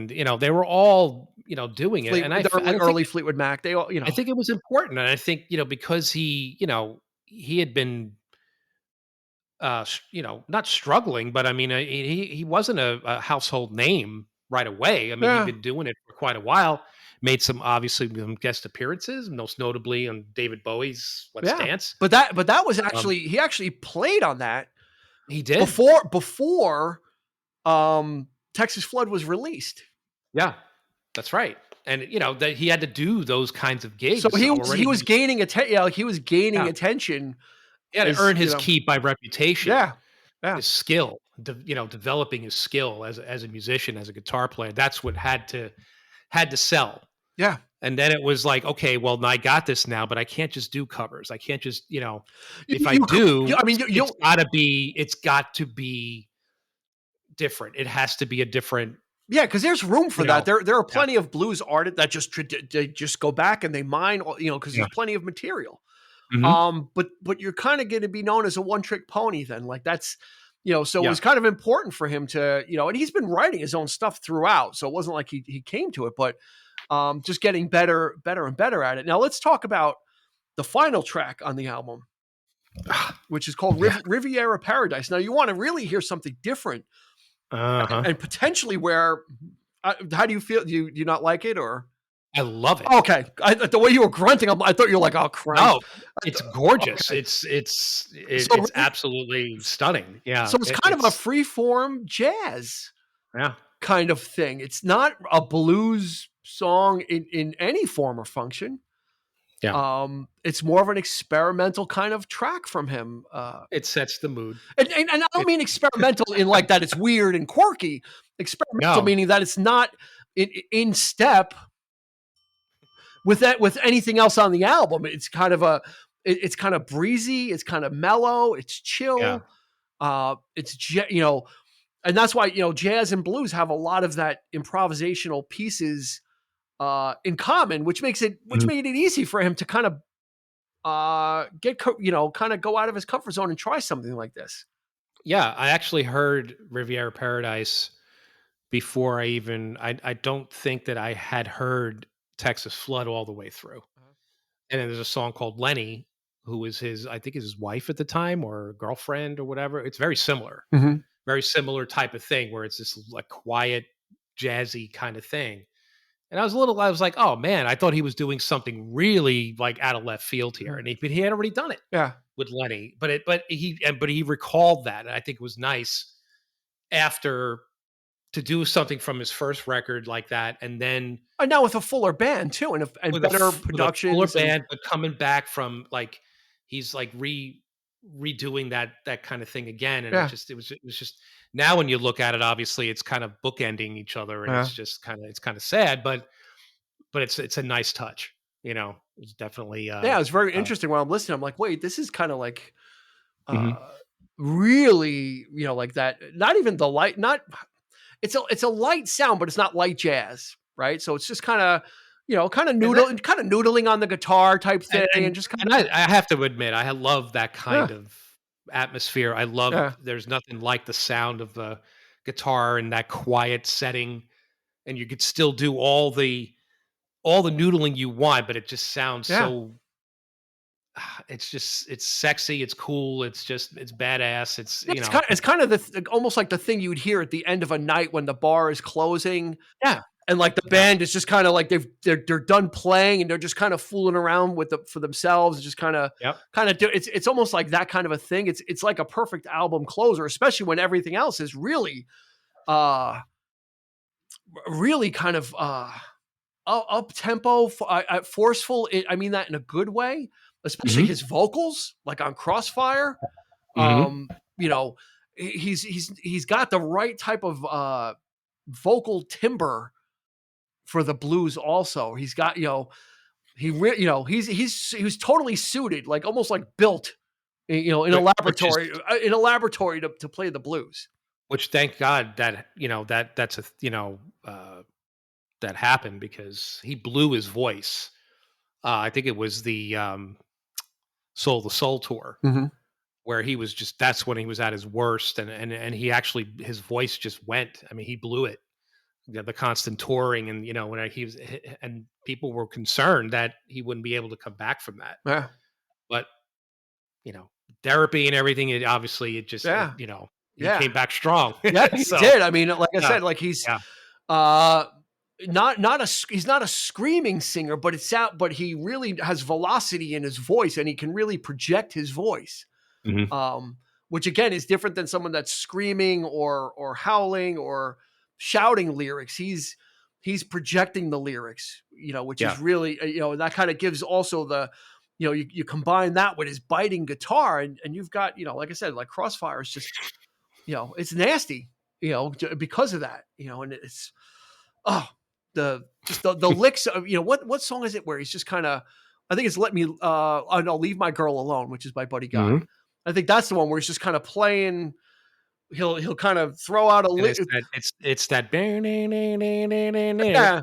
Speaker 2: They were all, doing it. And I
Speaker 1: early Fleetwood Mac. They all,
Speaker 2: I think it was important, and I think because he had been, not struggling, but I mean, he wasn't a household name right away. I mean, he'd been doing it for quite a while. Made some guest appearances, most notably on David Bowie's "Let's Dance."
Speaker 1: But that was actually he actually played on that.
Speaker 2: He did
Speaker 1: before Texas Flood was released.
Speaker 2: Yeah, that's right. And that he had to do those kinds of gigs.
Speaker 1: So he was gaining attention. He was gaining attention.
Speaker 2: He had to earn his keep by reputation.
Speaker 1: Yeah.
Speaker 2: His skill, developing his skill as a musician, as a guitar player. That's what had to sell.
Speaker 1: Yeah.
Speaker 2: And then it was like, okay, well, I got this now, but I can't just do covers. I can't just, if I do, it's got to be different. It has to be a different.
Speaker 1: Yeah, because there's room for that. There are plenty of blues artists that they just go back and they mine, because there's plenty of material.
Speaker 2: Mm-hmm.
Speaker 1: But you're kind of going to be known as a one-trick pony then. Like that's, so it was kind of important for him to, and he's been writing his own stuff throughout. So it wasn't like he came to it, but just getting better and better at it. Now let's talk about the final track on the album, which is called Riviera Paradise. Now you want to really hear something different. And potentially where, how do you feel? Do you not like it, or?
Speaker 2: I love it.
Speaker 1: Okay. The way you were grunting, I thought you were like, oh, Christ.
Speaker 2: No, it's gorgeous. Okay. It's absolutely stunning. Yeah.
Speaker 1: So it's kind of a free-form jazz kind of thing. It's not a blues song in any form or function.
Speaker 2: Yeah.
Speaker 1: It's more of an experimental kind of track from him.
Speaker 2: It sets the mood.
Speaker 1: And I don't mean experimental in like that it's weird and quirky. Experimental meaning that it's not in step with anything else on the album. It's kind of it's kind of breezy, it's kind of mellow, it's chill. It's and that's why jazz and blues have a lot of that improvisational pieces in common, which made it easy for him to kind of kind of go out of his comfort zone and try something like this.
Speaker 2: Yeah, I actually heard Riviera Paradise before I don't think that I had heard Texas Flood all the way through. And then there's a song called Lenny, who was his wife at the time, or girlfriend or whatever. It's very similar.
Speaker 1: Mm-hmm.
Speaker 2: Very similar type of thing, where it's this like quiet, jazzy kind of thing. And I was like, oh man, I thought he was doing something really like out of left field here. And he had already done it with Lenny, but he recalled that. And I think it was nice after to do something from his first record like that. And then
Speaker 1: now with a fuller band too, and better production,
Speaker 2: fuller band, but coming back from like, he's like redoing that kind of thing again. And it was just, now when you look at it, obviously it's kind of bookending each other, and it's kind of sad, but it's a nice touch, it's definitely,
Speaker 1: it's very interesting. When I'm listening, I'm like, wait, this is kind of like, really, like that, not even the light, it's a light sound, but it's not light jazz. right? So it's just kind of,
Speaker 2: And that
Speaker 1: noodling on the guitar type thing, and just kind
Speaker 2: and I have to admit, I love that
Speaker 1: of,
Speaker 2: kind of atmosphere. I love
Speaker 1: yeah,
Speaker 2: there's nothing like the sound of the guitar in that quiet setting, and you could still do all the noodling you want, but it just sounds
Speaker 1: yeah.
Speaker 2: so it's sexy, it's cool, it's badass. It's,
Speaker 1: It's kind of almost like the thing you'd hear at the end of a night when the bar is closing,
Speaker 2: yeah,
Speaker 1: and like the
Speaker 2: yeah.
Speaker 1: band is just kind of like they're done playing and they're just kind of fooling around with for themselves, just
Speaker 2: Yep.
Speaker 1: kind of do it's almost like that kind of a thing. It's like a perfect album closer, especially when everything else is really uh really kind of up tempo, forceful. I mean that in a good way, especially
Speaker 2: Mhm.
Speaker 1: his vocals, like on Crossfire.
Speaker 2: Mhm.
Speaker 1: You know, he's got the right type of vocal timbre for the blues. Also, he's got he was totally suited, like almost like built, in a
Speaker 2: Which is
Speaker 1: laboratory to play the blues.
Speaker 2: which thank God that, that's a that happened because he blew his voice. I think it was the, Soul the Soul tour
Speaker 1: Hmm.
Speaker 2: where he was just that's when he was at his worst, and he actually his voice just went. I mean, he blew it. The constant touring, and when he was, and people were concerned that he wouldn't be able to come back from that.
Speaker 1: Yeah,
Speaker 2: But you know, therapy and everything, it obviously it just
Speaker 1: yeah,
Speaker 2: he
Speaker 1: yeah.
Speaker 2: came back strong.
Speaker 1: Yeah, he
Speaker 2: So
Speaker 1: did. I mean, like I
Speaker 2: yeah,
Speaker 1: said, like he's
Speaker 2: yeah.
Speaker 1: uh he's not a screaming singer, but but he really has velocity in his voice, and he can really project his voice.
Speaker 2: Mhm.
Speaker 1: Um, which again is different than someone that's screaming or howling or shouting lyrics. He's projecting the lyrics, which is
Speaker 2: Yeah.
Speaker 1: really, and that kind of gives also you combine that with his biting guitar, and you've got, like I said, like Crossfire is just, it's nasty, because of that, and it's, oh, the licks of, what song is it where he's just kind of, I think it's Let Me, oh, no, Leave My Girl Alone, which is by Buddy Guy.
Speaker 2: Mhm.
Speaker 1: I think that's the one where he's just kind of playing. He'll kind of throw out a
Speaker 2: And it's that
Speaker 1: yeah,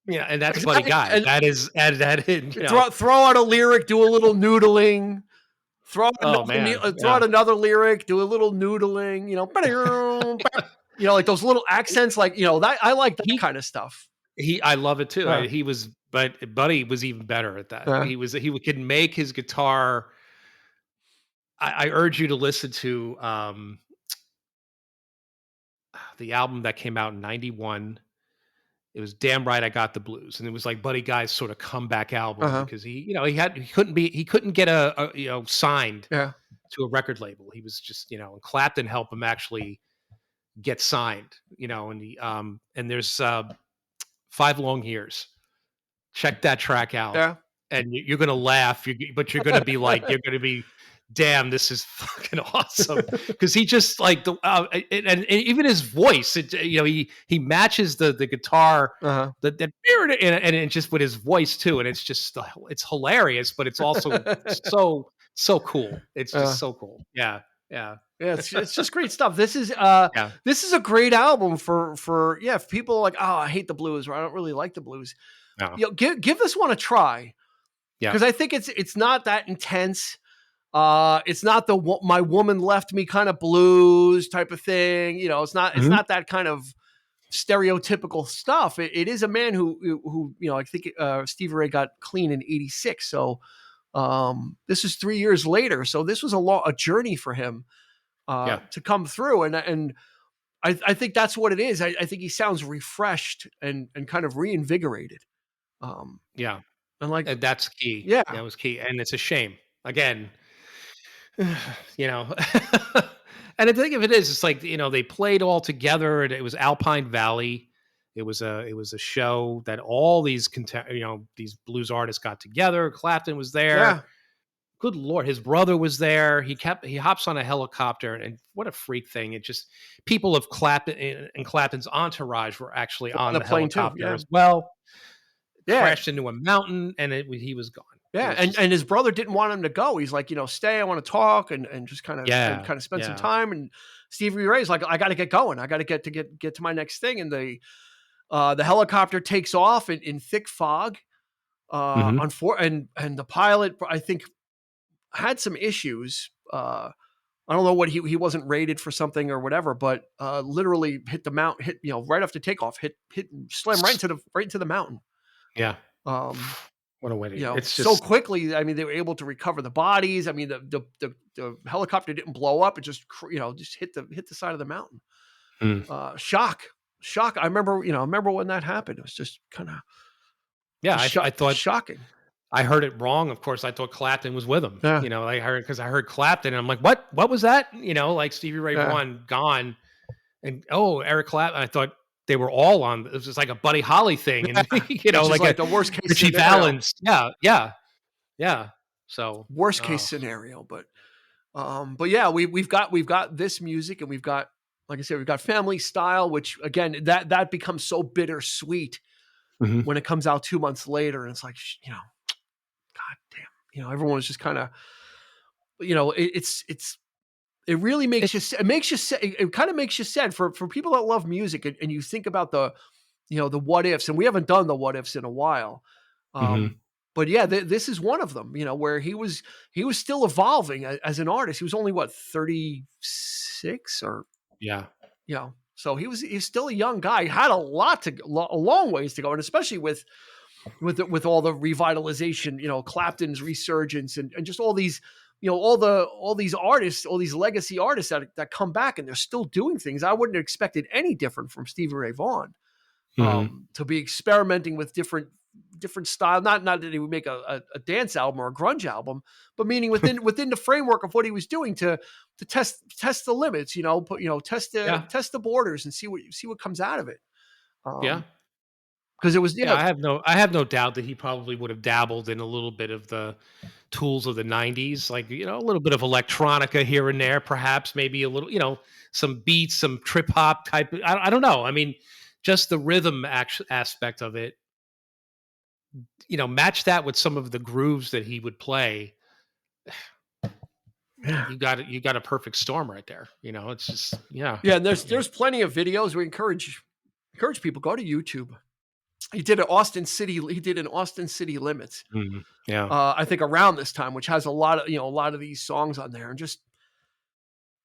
Speaker 2: yeah, and that's Buddy
Speaker 1: exactly,
Speaker 2: Guy.
Speaker 1: and
Speaker 2: That is and that is,
Speaker 1: throw out a lyric, do a little noodling,
Speaker 2: oh man,
Speaker 1: throw
Speaker 2: yeah.
Speaker 1: out another lyric, do a little noodling, like those little accents, like, that I like that
Speaker 2: He
Speaker 1: kind of stuff.
Speaker 2: I love it too.
Speaker 1: Yeah,
Speaker 2: He was but Buddy was even better at that.
Speaker 1: yeah,
Speaker 2: He could make his guitar. I urge you to listen to, the album that came out in '91. It was Damn Right I Got the Blues, and it was like Buddy Guy's sort of comeback album
Speaker 1: uh-huh,
Speaker 2: because he couldn't get signed
Speaker 1: yeah,
Speaker 2: to a record label. He was just, and Clapton helped him actually get signed, and there's, 5 Long Years. Check that track out,
Speaker 1: yeah.
Speaker 2: and you're gonna laugh, but you're gonna be like, you're gonna be, "Damn, this is fucking awesome." Because he just like and even his voice, he matches the guitar,
Speaker 1: Uh-huh.
Speaker 2: the and it just with his voice too, and it's just it's hilarious, but it's also so cool. It's
Speaker 1: Uh,
Speaker 2: just so cool. Yeah, yeah,
Speaker 1: yeah, it's just great stuff.
Speaker 2: yeah.
Speaker 1: This is a great album for yeah, if people are like, "Oh, I hate the blues," or "I don't really like the blues."
Speaker 2: No,
Speaker 1: Give this one a try,
Speaker 2: yeah.
Speaker 1: because I think it's not that intense. It's not the "My Woman Left Me" kind of blues type of thing. It's
Speaker 2: Mhm.
Speaker 1: not that kind of stereotypical stuff. It is a man who I think Stevie Ray got clean in '86. So this is 3 years later. So this was a journey for him
Speaker 2: Yeah,
Speaker 1: to come through, and I think that's what it is. I think he sounds refreshed and kind of reinvigorated. Um,
Speaker 2: yeah.
Speaker 1: and like,
Speaker 2: And that's key.
Speaker 1: yeah,
Speaker 2: That was key, and it's a shame. Again, you know, and the thing of it is, it's like, they played all together, and it was Alpine Valley. It was a show that all these these blues artists got together. Clapton was there.
Speaker 1: yeah,
Speaker 2: Good Lord, his brother was there. He hops on a helicopter, and what a freak thing! It just people of Clapton and Clapton's entourage were actually
Speaker 1: on
Speaker 2: on
Speaker 1: the
Speaker 2: the
Speaker 1: plane too.
Speaker 2: helicopter
Speaker 1: Yeah,
Speaker 2: as well.
Speaker 1: yeah,
Speaker 2: Crashed into a mountain, and he was gone. It
Speaker 1: yeah.
Speaker 2: was
Speaker 1: And
Speaker 2: just
Speaker 1: his brother didn't want him to go. He's like, stay. I want to talk and just
Speaker 2: yeah,
Speaker 1: kind of spend some
Speaker 2: yeah.
Speaker 1: time. And Stevie Ray's like, I got to get going. I got to get to my next thing. And The helicopter takes off in thick fog.
Speaker 2: Mhm.
Speaker 1: And the pilot, I think, had some issues. I don't know what he wasn't rated for something or whatever, but literally hit the mount, hit right after takeoff, hit slam right into the mountain.
Speaker 2: Yeah.
Speaker 1: Um,
Speaker 2: What a way to it's
Speaker 1: so
Speaker 2: just
Speaker 1: quickly. I mean, they were able to recover the bodies. I mean, the helicopter didn't blow up; it just just hit the side of the mountain.
Speaker 2: mm.
Speaker 1: Shock. I remember when that happened. It was just kind of
Speaker 2: Yeah,
Speaker 1: just
Speaker 2: I thought
Speaker 1: shocking.
Speaker 2: I heard it wrong. Of course, I thought Clapton was with him.
Speaker 1: Yeah,
Speaker 2: I heard Clapton, and I'm like, "What? What was that?" Like Stevie Ray
Speaker 1: yeah.
Speaker 2: Vaughan gone, and Eric Clapton. I thought they were all on. It was just like a Buddy Holly thing, and
Speaker 1: Which is
Speaker 2: like
Speaker 1: like
Speaker 2: a
Speaker 1: the worst case
Speaker 2: Richie
Speaker 1: scenario.
Speaker 2: Valens. Yeah, yeah, yeah. So,
Speaker 1: Worst case
Speaker 2: oh,
Speaker 1: scenario, but yeah, we've got this music, and we've got, like I said, we've got Family Style, which again that becomes so bittersweet
Speaker 2: mhm.
Speaker 1: when it comes out 2 months later, and it's like God damn, everyone was just kind of, it really makes
Speaker 2: It's
Speaker 1: you it makes you it kind of makes you sad for people that love music, and you think about the what ifs, and we haven't done the what ifs in a while.
Speaker 2: mhm.
Speaker 1: But yeah, this is one of them, where he was still evolving as an artist. He was only what, 36, or
Speaker 2: Yeah,
Speaker 1: so he's still a young guy. He had a long ways to go, and especially with all the revitalization, Clapton's resurgence, and just all these, all these artists, all these legacy artists that come back and they're still doing things. I wouldn't have expected any different from Stevie Ray Vaughan,
Speaker 2: mhm.
Speaker 1: to be experimenting with different style. Not that he would make a dance album or a grunge album, but meaning within the framework of what he was doing to test the limits,
Speaker 2: Yeah,
Speaker 1: test the borders and see what comes out of it.
Speaker 2: yeah.
Speaker 1: Because it was,
Speaker 2: Yeah, I have no doubt that he probably would have dabbled in a little bit of the tools of the '90s, like, a little bit of electronica here and there, perhaps, maybe a little, some beats, some trip hop type. I don't know. I mean, just the rhythm aspect of it, match that with some of the grooves that he would play.
Speaker 1: yeah.
Speaker 2: You got a perfect storm right there. It's just yeah,
Speaker 1: Yeah, and there's
Speaker 2: yeah.
Speaker 1: there's plenty of videos. We encourage people, go to YouTube. He did an Austin City. He did an Austin City Limits.
Speaker 2: Mhm. Yeah,
Speaker 1: I think around this time, which has a lot of these songs on there, and just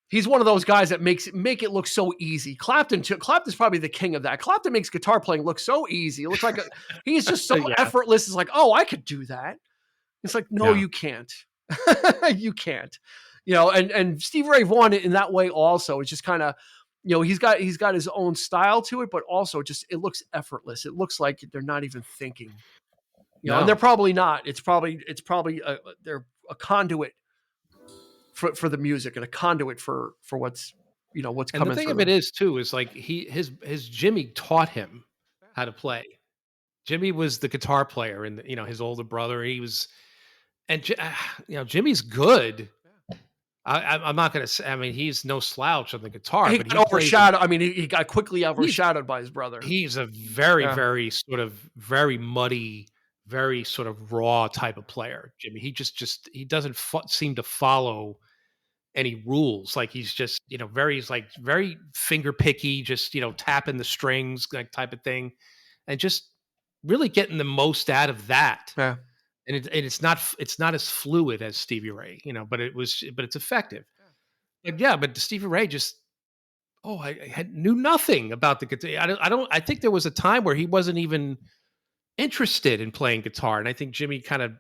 Speaker 1: he's one of those guys that make it look so easy. Clapton's probably the king of that. Clapton makes guitar playing look so easy. It looks like he's just so
Speaker 2: yeah,
Speaker 1: effortless. It's like, oh, I could do that. It's like, no,
Speaker 2: yeah.
Speaker 1: you can't. You can't. And Stevie Ray Vaughan in that way also is just kind of, he's got his own style to it, but also just it looks effortless. It looks like they're not even thinking. And they're
Speaker 2: No,
Speaker 1: probably not. It's probably they're a conduit for the music, and a conduit for what's
Speaker 2: and the
Speaker 1: coming
Speaker 2: thing
Speaker 1: through
Speaker 2: of it
Speaker 1: them.
Speaker 2: is too is like his Jimmy taught him how to play. Jimmy was the guitar player, and his older brother. He was, and Jimmy's good. I'm not going to say. I mean, he's no slouch on the guitar,
Speaker 1: He
Speaker 2: but he
Speaker 1: got
Speaker 2: plays.
Speaker 1: overshadowed. I mean, he got quickly
Speaker 2: He's
Speaker 1: overshadowed by his brother.
Speaker 2: he's a very
Speaker 1: Yeah,
Speaker 2: very sort of very muddy, very sort of raw type of player. Jimmy. He just he doesn't seem to follow any rules. Like he's just he's like very finger picky, just tapping the strings, like type of thing, and just really getting the most out of that.
Speaker 1: yeah,
Speaker 2: And it's not as fluid as Stevie Ray, but it's effective. But yeah, but Stevie Ray just I knew nothing about the guitar. I think there was a time where he wasn't even interested in playing guitar, and I think Jimmy kind of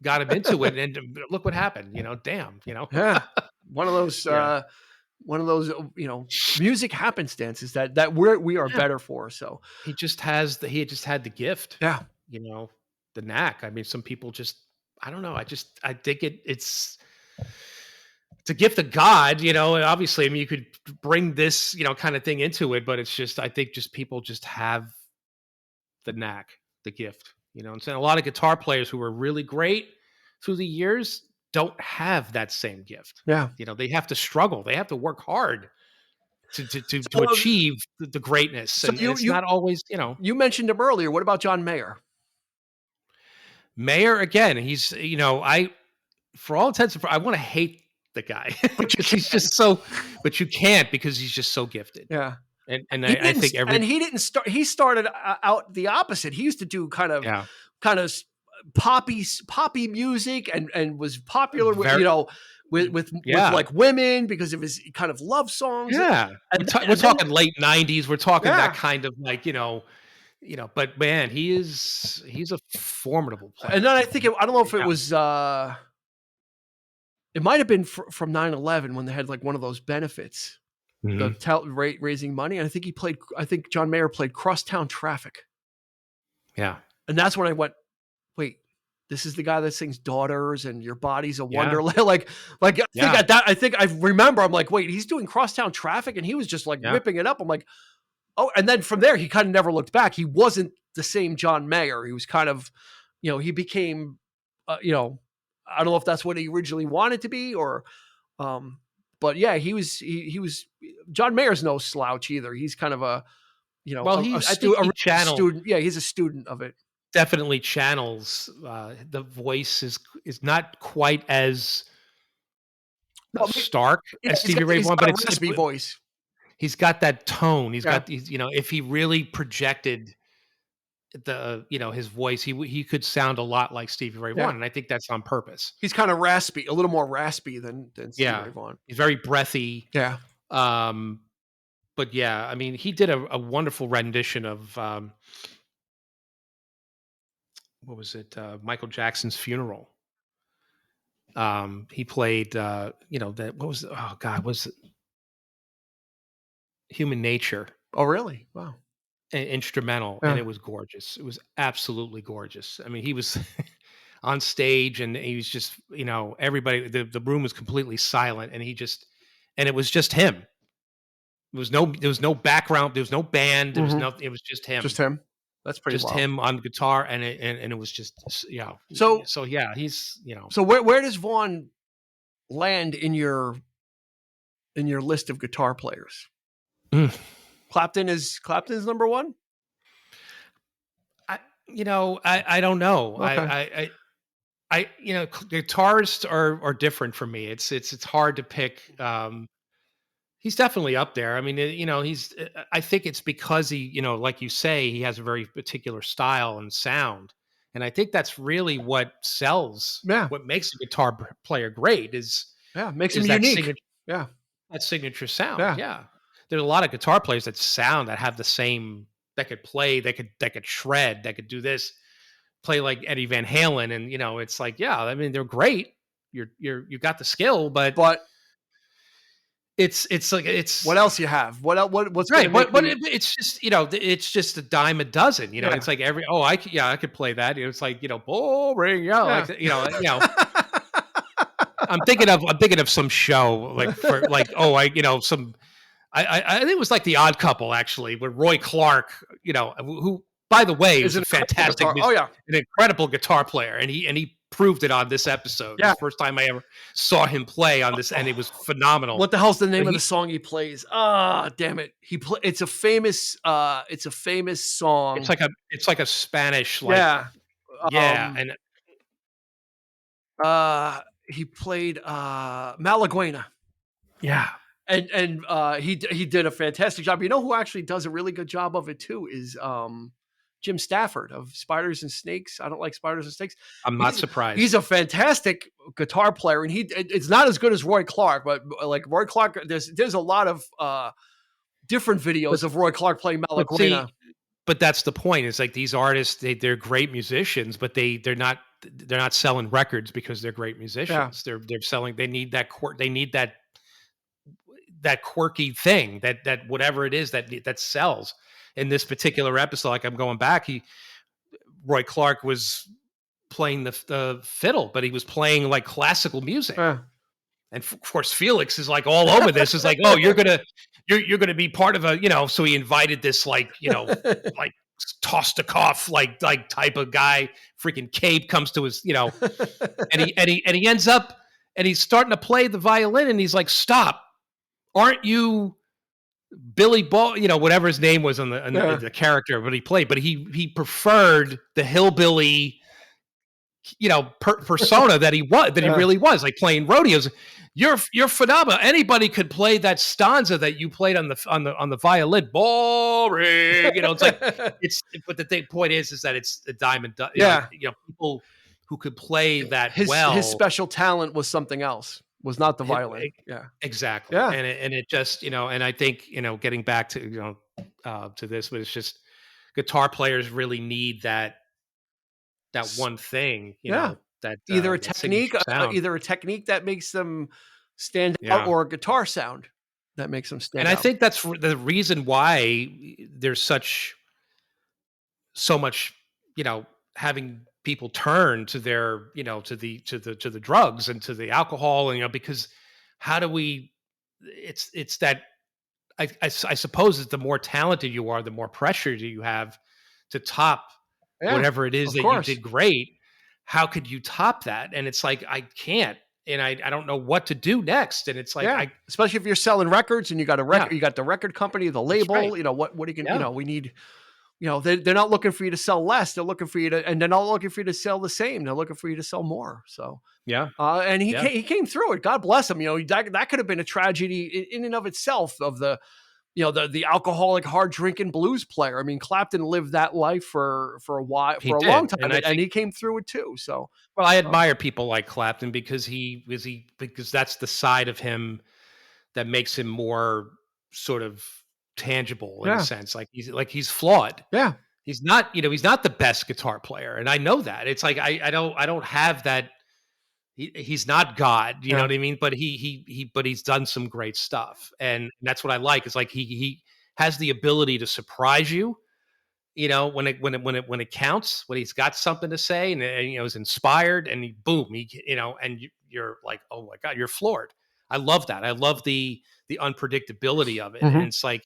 Speaker 2: got him into it. And look what happened. Damn.
Speaker 1: yeah. One of those,
Speaker 2: Yeah,
Speaker 1: music happenstances that we are
Speaker 2: yeah.
Speaker 1: better for. So
Speaker 2: He just had the gift.
Speaker 1: yeah,
Speaker 2: You know, the knack. I mean, some people just I don't know. I think it's a gift of God, and obviously, I mean, you could bring this, kind of thing into it, but it's just, I think just people just have the knack, the gift, I'm saying a lot of guitar players who are really great through the years don't have that same gift.
Speaker 1: yeah.
Speaker 2: They have to struggle. They have to work hard to
Speaker 1: So,
Speaker 2: achieve the greatness.
Speaker 1: so
Speaker 2: And it's not always,
Speaker 1: you mentioned him earlier. What about John Mayer?
Speaker 2: Mayer again, he's, for all intents and I want to hate the guy
Speaker 1: But you
Speaker 2: because he's
Speaker 1: can.
Speaker 2: just so, but you can't because he's just so gifted.
Speaker 1: Yeah.
Speaker 2: And I think
Speaker 1: he didn't start. He started out the opposite. He used to do kind of poppy music and was popular with with like women because of his kind of love songs.
Speaker 2: Yeah, we're talking late '90s. We're talking that kind of like But man, he's a formidable player.
Speaker 1: And then I think I don't know if it was. It might have been from 9/11 when they had like one of those benefits, raising money. And I think John Mayer played Crosstown Traffic.
Speaker 2: Yeah.
Speaker 1: And that's when I went, wait, this is the guy that sings Daughters and Your Body's a Wonderland. Like I think I remember, I'm like, wait, he's doing Crosstown Traffic and he was just like ripping it up. I'm like, oh, and then from there, he kind of never looked back. He wasn't the same John Mayer. He was kind of, he became, I don't know if that's what he originally wanted to be or, but yeah, he was John Mayer's no slouch either. He's kind of a student. Yeah, he's a student of it.
Speaker 2: Definitely channels. The voice is not quite as stark as Stevie Ray Vaughan, but it's
Speaker 1: raspy voice.
Speaker 2: He's got that tone. He's got these, if he really projected his voice, he could sound a lot like Stevie Ray Vaughan, and I think that's on purpose.
Speaker 1: He's kind of raspy, a little more raspy than Stevie Ray Vaughan.
Speaker 2: He's very breathy.
Speaker 1: Yeah.
Speaker 2: But yeah, I mean, he did a wonderful rendition of what was it? Michael Jackson's Funeral. He played, what was was it? Human Nature.
Speaker 1: Oh, really? Wow.
Speaker 2: Instrumental, and it was gorgeous. It was absolutely gorgeous. I mean, he was on stage, and he was just, everybody. The room was completely silent, and it was just him. There was no background. There was no band. There was no. It was just him.
Speaker 1: Just him. That's pretty.
Speaker 2: Just him on guitar, and it was just So yeah, he's
Speaker 1: So where does Vaughan land in your list of guitar players? Clapton's number one?
Speaker 2: I don't know.
Speaker 1: Okay.
Speaker 2: I guitarists are different for me. It's hard to pick. He's definitely up there. I mean, I think it's because he, like you say, he has a very particular style and sound. And I think that's really what sells.
Speaker 1: Yeah.
Speaker 2: What makes a guitar player great
Speaker 1: makes him unique.
Speaker 2: That signature sound.
Speaker 1: Yeah.
Speaker 2: There's a lot of guitar players that have the same, that could play, that could shred, that could do this, play like Eddie Van Halen. And, it's like, I mean, they're great. You got the skill, but it's like, it's
Speaker 1: what else you have? What's
Speaker 2: right? It's just it's just a dime a dozen. It's like I could play that. It's like boring. I'm thinking of some show like for like some. I think it was like The Odd Couple actually, with Roy Clark. Who by the way is a fantastic,
Speaker 1: an
Speaker 2: incredible guitar player, and he proved it on this episode. Yeah. The first time I ever saw him play on this, and it was phenomenal.
Speaker 1: What the hell's the name of the song he plays? Damn it. It's a famous song.
Speaker 2: It's like a Spanish,
Speaker 1: and he played Malaguena.
Speaker 2: Yeah.
Speaker 1: And he did a fantastic job. You know who actually does a really good job of it too is Jim Stafford of Spiders and Snakes. I don't like Spiders and Snakes.
Speaker 2: I'm not surprised.
Speaker 1: He's a fantastic guitar player, and it's not as good as Roy Clark, but like Roy Clark, there's a lot of different videos of Roy Clark playing Malaguena.
Speaker 2: But that's the point. It's like these artists, they're great musicians, but they're not selling records because they're great musicians. Yeah. They're selling. They need that that quirky thing, that whatever it is that sells. In this particular episode, like I'm going back, Roy Clark was playing the fiddle, but he was playing like classical music. And of course, Felix is like all over this. It's like, oh, you're gonna be part of a, so he invited this like Tostokoff like type of guy. Freaking Cape comes to his, and he ends up, and he's starting to play the violin, and he's like, stop, aren't you Billy Ball, whatever his name was on the character, but he played, but he preferred the hillbilly, persona that he really was, like playing rodeos. You're phenomenal. Anybody could play that stanza that you played on the violin. Boring. It's like but the point is that it's the diamond.
Speaker 1: Yeah.
Speaker 2: People who could play that
Speaker 1: His
Speaker 2: well.
Speaker 1: special talent was something else. Was not the violin. Yeah.
Speaker 2: Exactly.
Speaker 1: Yeah.
Speaker 2: And it just, and I think, getting back to, to this, but it's just guitar players really need that one thing,
Speaker 1: Yeah.
Speaker 2: that
Speaker 1: Either a
Speaker 2: that
Speaker 1: technique,
Speaker 2: signature sound.
Speaker 1: either a technique that makes them stand out,
Speaker 2: Yeah.
Speaker 1: or a guitar sound that makes them
Speaker 2: And
Speaker 1: stand
Speaker 2: I
Speaker 1: out.
Speaker 2: think that's the reason why there's so much, having people turn to their, to the drugs and to the alcohol, and because how do we it's that I suppose that the more talented you are, the more pressure you have to top
Speaker 1: Yeah,
Speaker 2: whatever it is
Speaker 1: of
Speaker 2: that you
Speaker 1: course.
Speaker 2: did great. How could you top that? And it's like, I can't, and I don't know what to do next. And it's like,
Speaker 1: Yeah, especially if you're selling records and you got a
Speaker 2: yeah,
Speaker 1: record, you got the record company, the
Speaker 2: that's right.
Speaker 1: label. What are you gonna?
Speaker 2: Yeah,
Speaker 1: We need. They're not looking for you to sell less. They're looking for you to, and they're not looking for you to sell the same. They're looking for you to sell more. So,
Speaker 2: yeah,
Speaker 1: and
Speaker 2: yeah.
Speaker 1: he came through it. God bless him. That could have been a tragedy in and of itself, of the alcoholic, hard drinking blues player. I mean, Clapton lived that life for a while,
Speaker 2: He
Speaker 1: for a long
Speaker 2: did,
Speaker 1: time,
Speaker 2: and I
Speaker 1: and
Speaker 2: think.
Speaker 1: he came through it too. So,
Speaker 2: Well, I
Speaker 1: um,
Speaker 2: admire people like Clapton because that's the side of him that makes him more sort of tangible in a
Speaker 1: yeah,
Speaker 2: sense. He's flawed.
Speaker 1: yeah,
Speaker 2: He's not the best guitar player, and I know that. It's like I don't have that. He's not God, you know
Speaker 1: yeah,
Speaker 2: what I mean? But but he's done some great stuff, and that's what I like. It's like he has the ability to surprise you, when it counts, when he's got something to say, and is inspired, and boom, and you're like, oh my god, you're floored. I love that. I love the unpredictability of it, and
Speaker 1: hmm,
Speaker 2: it's like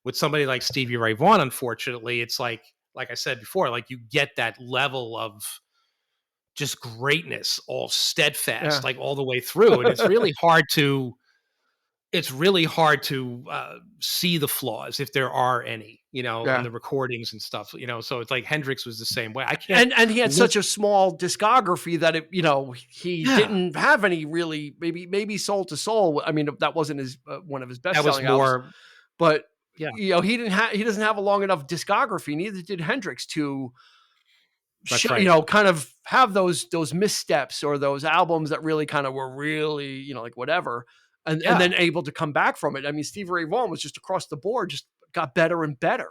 Speaker 2: with somebody like Stevie Ray Vaughan, unfortunately, it's like I said before, like you get that level of just greatness, all steadfast,
Speaker 1: yeah,
Speaker 2: like all the way through, and it's really hard to see the flaws if there are any, in
Speaker 1: yeah.
Speaker 2: the recordings and stuff. So it's like Hendrix was the same way. I can't
Speaker 1: And he had
Speaker 2: live.
Speaker 1: such a small discography that he
Speaker 2: Yeah,
Speaker 1: didn't have any, really, maybe Soul to Soul. I mean, that wasn't his one of his best
Speaker 2: that was
Speaker 1: selling albums,
Speaker 2: more.
Speaker 1: but
Speaker 2: Yeah,
Speaker 1: he doesn't have a long enough discography. Neither did Hendrix to
Speaker 2: that's right.
Speaker 1: kind of have those missteps, or those albums that really kind of were really, like whatever, and
Speaker 2: Yeah.
Speaker 1: then able to come back from it. I mean, Stevie Ray Vaughan was just across the board, just got better and better.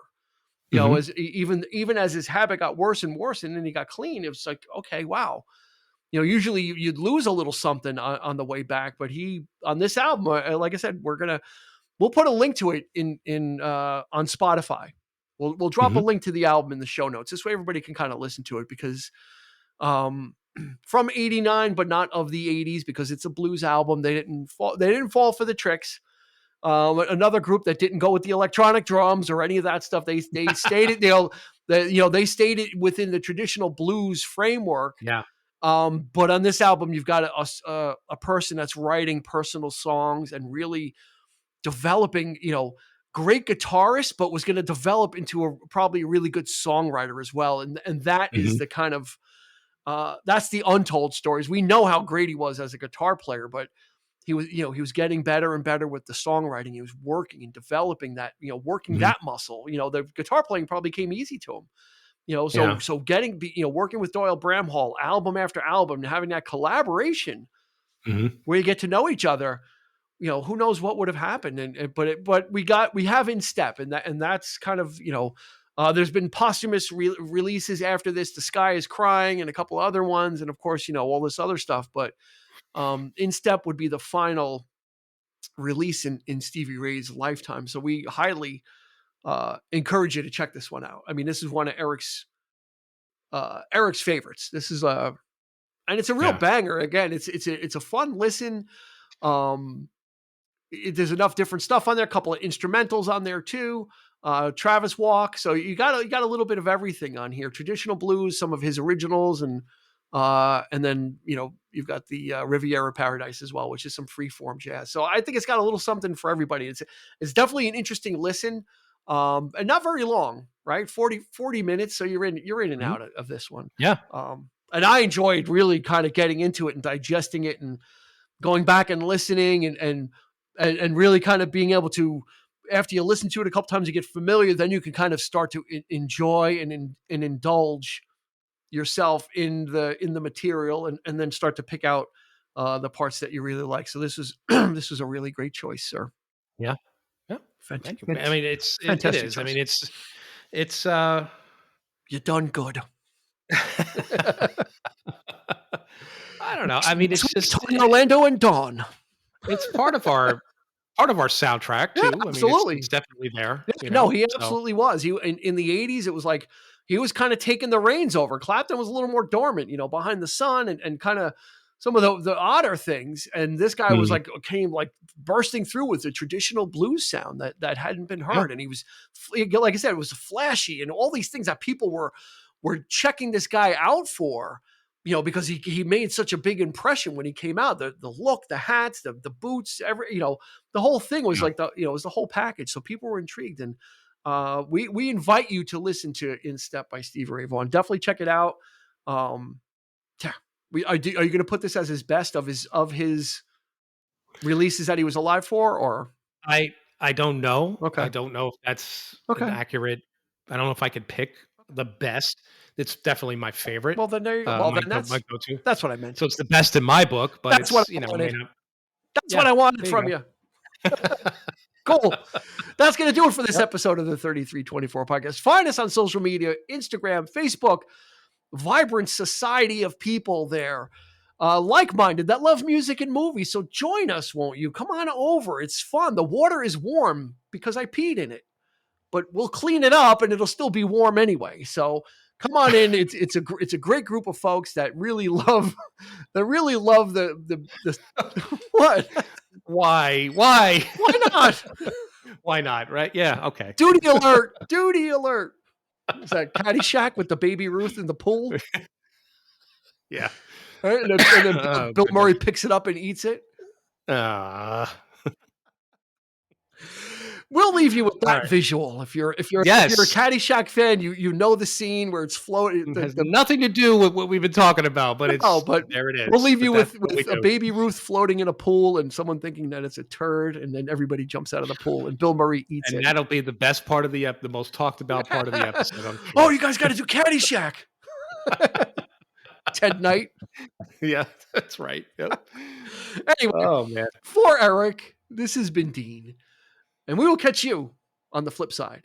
Speaker 2: Hmm.
Speaker 1: As even as his habit got worse and worse, and then he got clean, it was like, okay, wow. Usually you'd lose a little something on the way back, but he, on this album, like I said, we'll put a link to it in on Spotify. We'll drop a
Speaker 2: Hmm.
Speaker 1: link to the album in the show notes. This way everybody can kind of listen to it, because um from 89, but not of the 80s, because it's a blues album. They didn't fall for the tricks. Another group that didn't go with the electronic drums or any of that stuff. They stayed it. They stayed it within the traditional blues framework.
Speaker 2: Yeah.
Speaker 1: But on this album, you've got a person that's writing personal songs and really developing, great guitarist, but was going to develop into probably a really good songwriter as well. And that is
Speaker 2: Hmm.
Speaker 1: the kind of that's the untold stories. We know how great he was as a guitar player, but he was getting better and better with the songwriting. He was working and developing that, working
Speaker 2: Hmm.
Speaker 1: that muscle. The guitar playing probably came easy to him. So
Speaker 2: Yeah.
Speaker 1: getting, working with Doyle Bramhall, album after album, and having that collaboration
Speaker 2: Hmm.
Speaker 1: where you get to know each other. Who knows what would have happened, but we have In Step, and that's kind of, there's been posthumous releases after this. The Sky is Crying and a couple other ones, and of course, all this other stuff. But In Step would be the final release in Stevie Ray's lifetime. So we highly encourage you to check this one out. I mean, this is one of Eric's favorites. This is and it's a real
Speaker 2: Yeah.
Speaker 1: banger. Again, it's a fun listen. Um, there's enough different stuff on there. A couple of instrumentals on there too. Travis Walk. So you got a little bit of everything on here. Traditional blues, some of his originals, and then you've got the Riviera Paradise as well, which is some freeform jazz. So I think it's got a little something for everybody. It's definitely an interesting listen, and not very long, right? 40 minutes. So you're in and
Speaker 2: Hmm.
Speaker 1: out of this one.
Speaker 2: Yeah.
Speaker 1: and I enjoyed really kind of getting into it and digesting it and going back and listening and really kind of being able to, after you listen to it a couple times, you get familiar, then you can kind of start to enjoy and indulge yourself in the material and then start to pick out the parts that you really like. So this is this was a really great choice, sir.
Speaker 2: Yeah. Yeah. Thank you. I mean, it
Speaker 1: Fantastic
Speaker 2: is. I
Speaker 1: choice.
Speaker 2: mean, it's
Speaker 1: You done good.
Speaker 2: I don't know. I mean, it's just
Speaker 1: Tony Orlando and Dawn.
Speaker 2: it's part of our soundtrack
Speaker 1: Yeah,
Speaker 2: too. I mean, it's
Speaker 1: absolutely.
Speaker 2: definitely there,
Speaker 1: Yeah, no, he absolutely was. He in the 80s, it was like he was kind of taking the reins over. Clapton was a little more dormant, behind the sun and kind of some of the odder things. And this guy was
Speaker 2: Mhm.
Speaker 1: like came like bursting through with a traditional blues sound that hadn't been
Speaker 2: Yeah.
Speaker 1: heard. And he was, like I said, it was flashy and all these things that people were checking this guy out for. Because he made such a big impression when he came out. The look, the hats, the boots, the whole thing was
Speaker 2: Yeah.
Speaker 1: like it was the whole package. So people were intrigued, and we invite you to listen to "In Step" by Stevie Ray Vaughan. Definitely check it out. Yeah, are you going to put this as his best of his releases that he was alive for, or
Speaker 2: I don't know. I
Speaker 1: okay,
Speaker 2: don't know if that's an
Speaker 1: okay?
Speaker 2: accurate. I don't know if I could pick the best. It's definitely my favorite.
Speaker 1: Well, then there you go. Well, then
Speaker 2: My go-to.
Speaker 1: that's what I meant.
Speaker 2: So it's the best in my book, but
Speaker 1: That's what
Speaker 2: it's,
Speaker 1: I
Speaker 2: may
Speaker 1: wanted.
Speaker 2: not.
Speaker 1: That's what
Speaker 2: Yeah,
Speaker 1: I wanted
Speaker 2: there you
Speaker 1: from
Speaker 2: go.
Speaker 1: you. Cool. That's going to do it for this episode of the 3324 podcast. Find us on social media, Instagram, Facebook, vibrant society of people there, like-minded that love music and movies. So join us, won't you? Come on over. It's fun. The water is warm because I peed in it, but we'll clean it up and it'll still be warm anyway. So come on in. It's a great group of folks that really love the what?
Speaker 2: Why?
Speaker 1: Why not?
Speaker 2: Why not? Right? Yeah. Okay.
Speaker 1: Duty alert! Duty alert! Is that Caddyshack with the baby Ruth in the pool?
Speaker 2: Yeah.
Speaker 1: Right? And then
Speaker 2: Oh
Speaker 1: Bill
Speaker 2: goodness.
Speaker 1: Murray picks it up and eats it.
Speaker 2: Uh,
Speaker 1: We'll leave you with
Speaker 2: all
Speaker 1: that
Speaker 2: right.
Speaker 1: visual. If you're a
Speaker 2: Yes.
Speaker 1: Caddyshack fan, you know the scene where it's floating.
Speaker 2: It has nothing to do with what we've been talking about, but
Speaker 1: No,
Speaker 2: it's
Speaker 1: but
Speaker 2: there. It
Speaker 1: we'll
Speaker 2: is.
Speaker 1: leave
Speaker 2: But
Speaker 1: you
Speaker 2: that's
Speaker 1: with
Speaker 2: what we
Speaker 1: a
Speaker 2: do.
Speaker 1: baby Ruth floating in a pool and someone thinking that it's a turd, and then everybody jumps out of the pool and Bill Murray eats
Speaker 2: And
Speaker 1: it.
Speaker 2: that'll be the best part of the most talked about part of the episode, I'm
Speaker 1: Oh,
Speaker 2: sure.
Speaker 1: you guys got to do Caddyshack. Ted Knight.
Speaker 2: Yeah, that's right. Yep.
Speaker 1: Anyway,
Speaker 2: Oh man.
Speaker 1: for Eric, this has been Dean, and we will catch you on the flip side.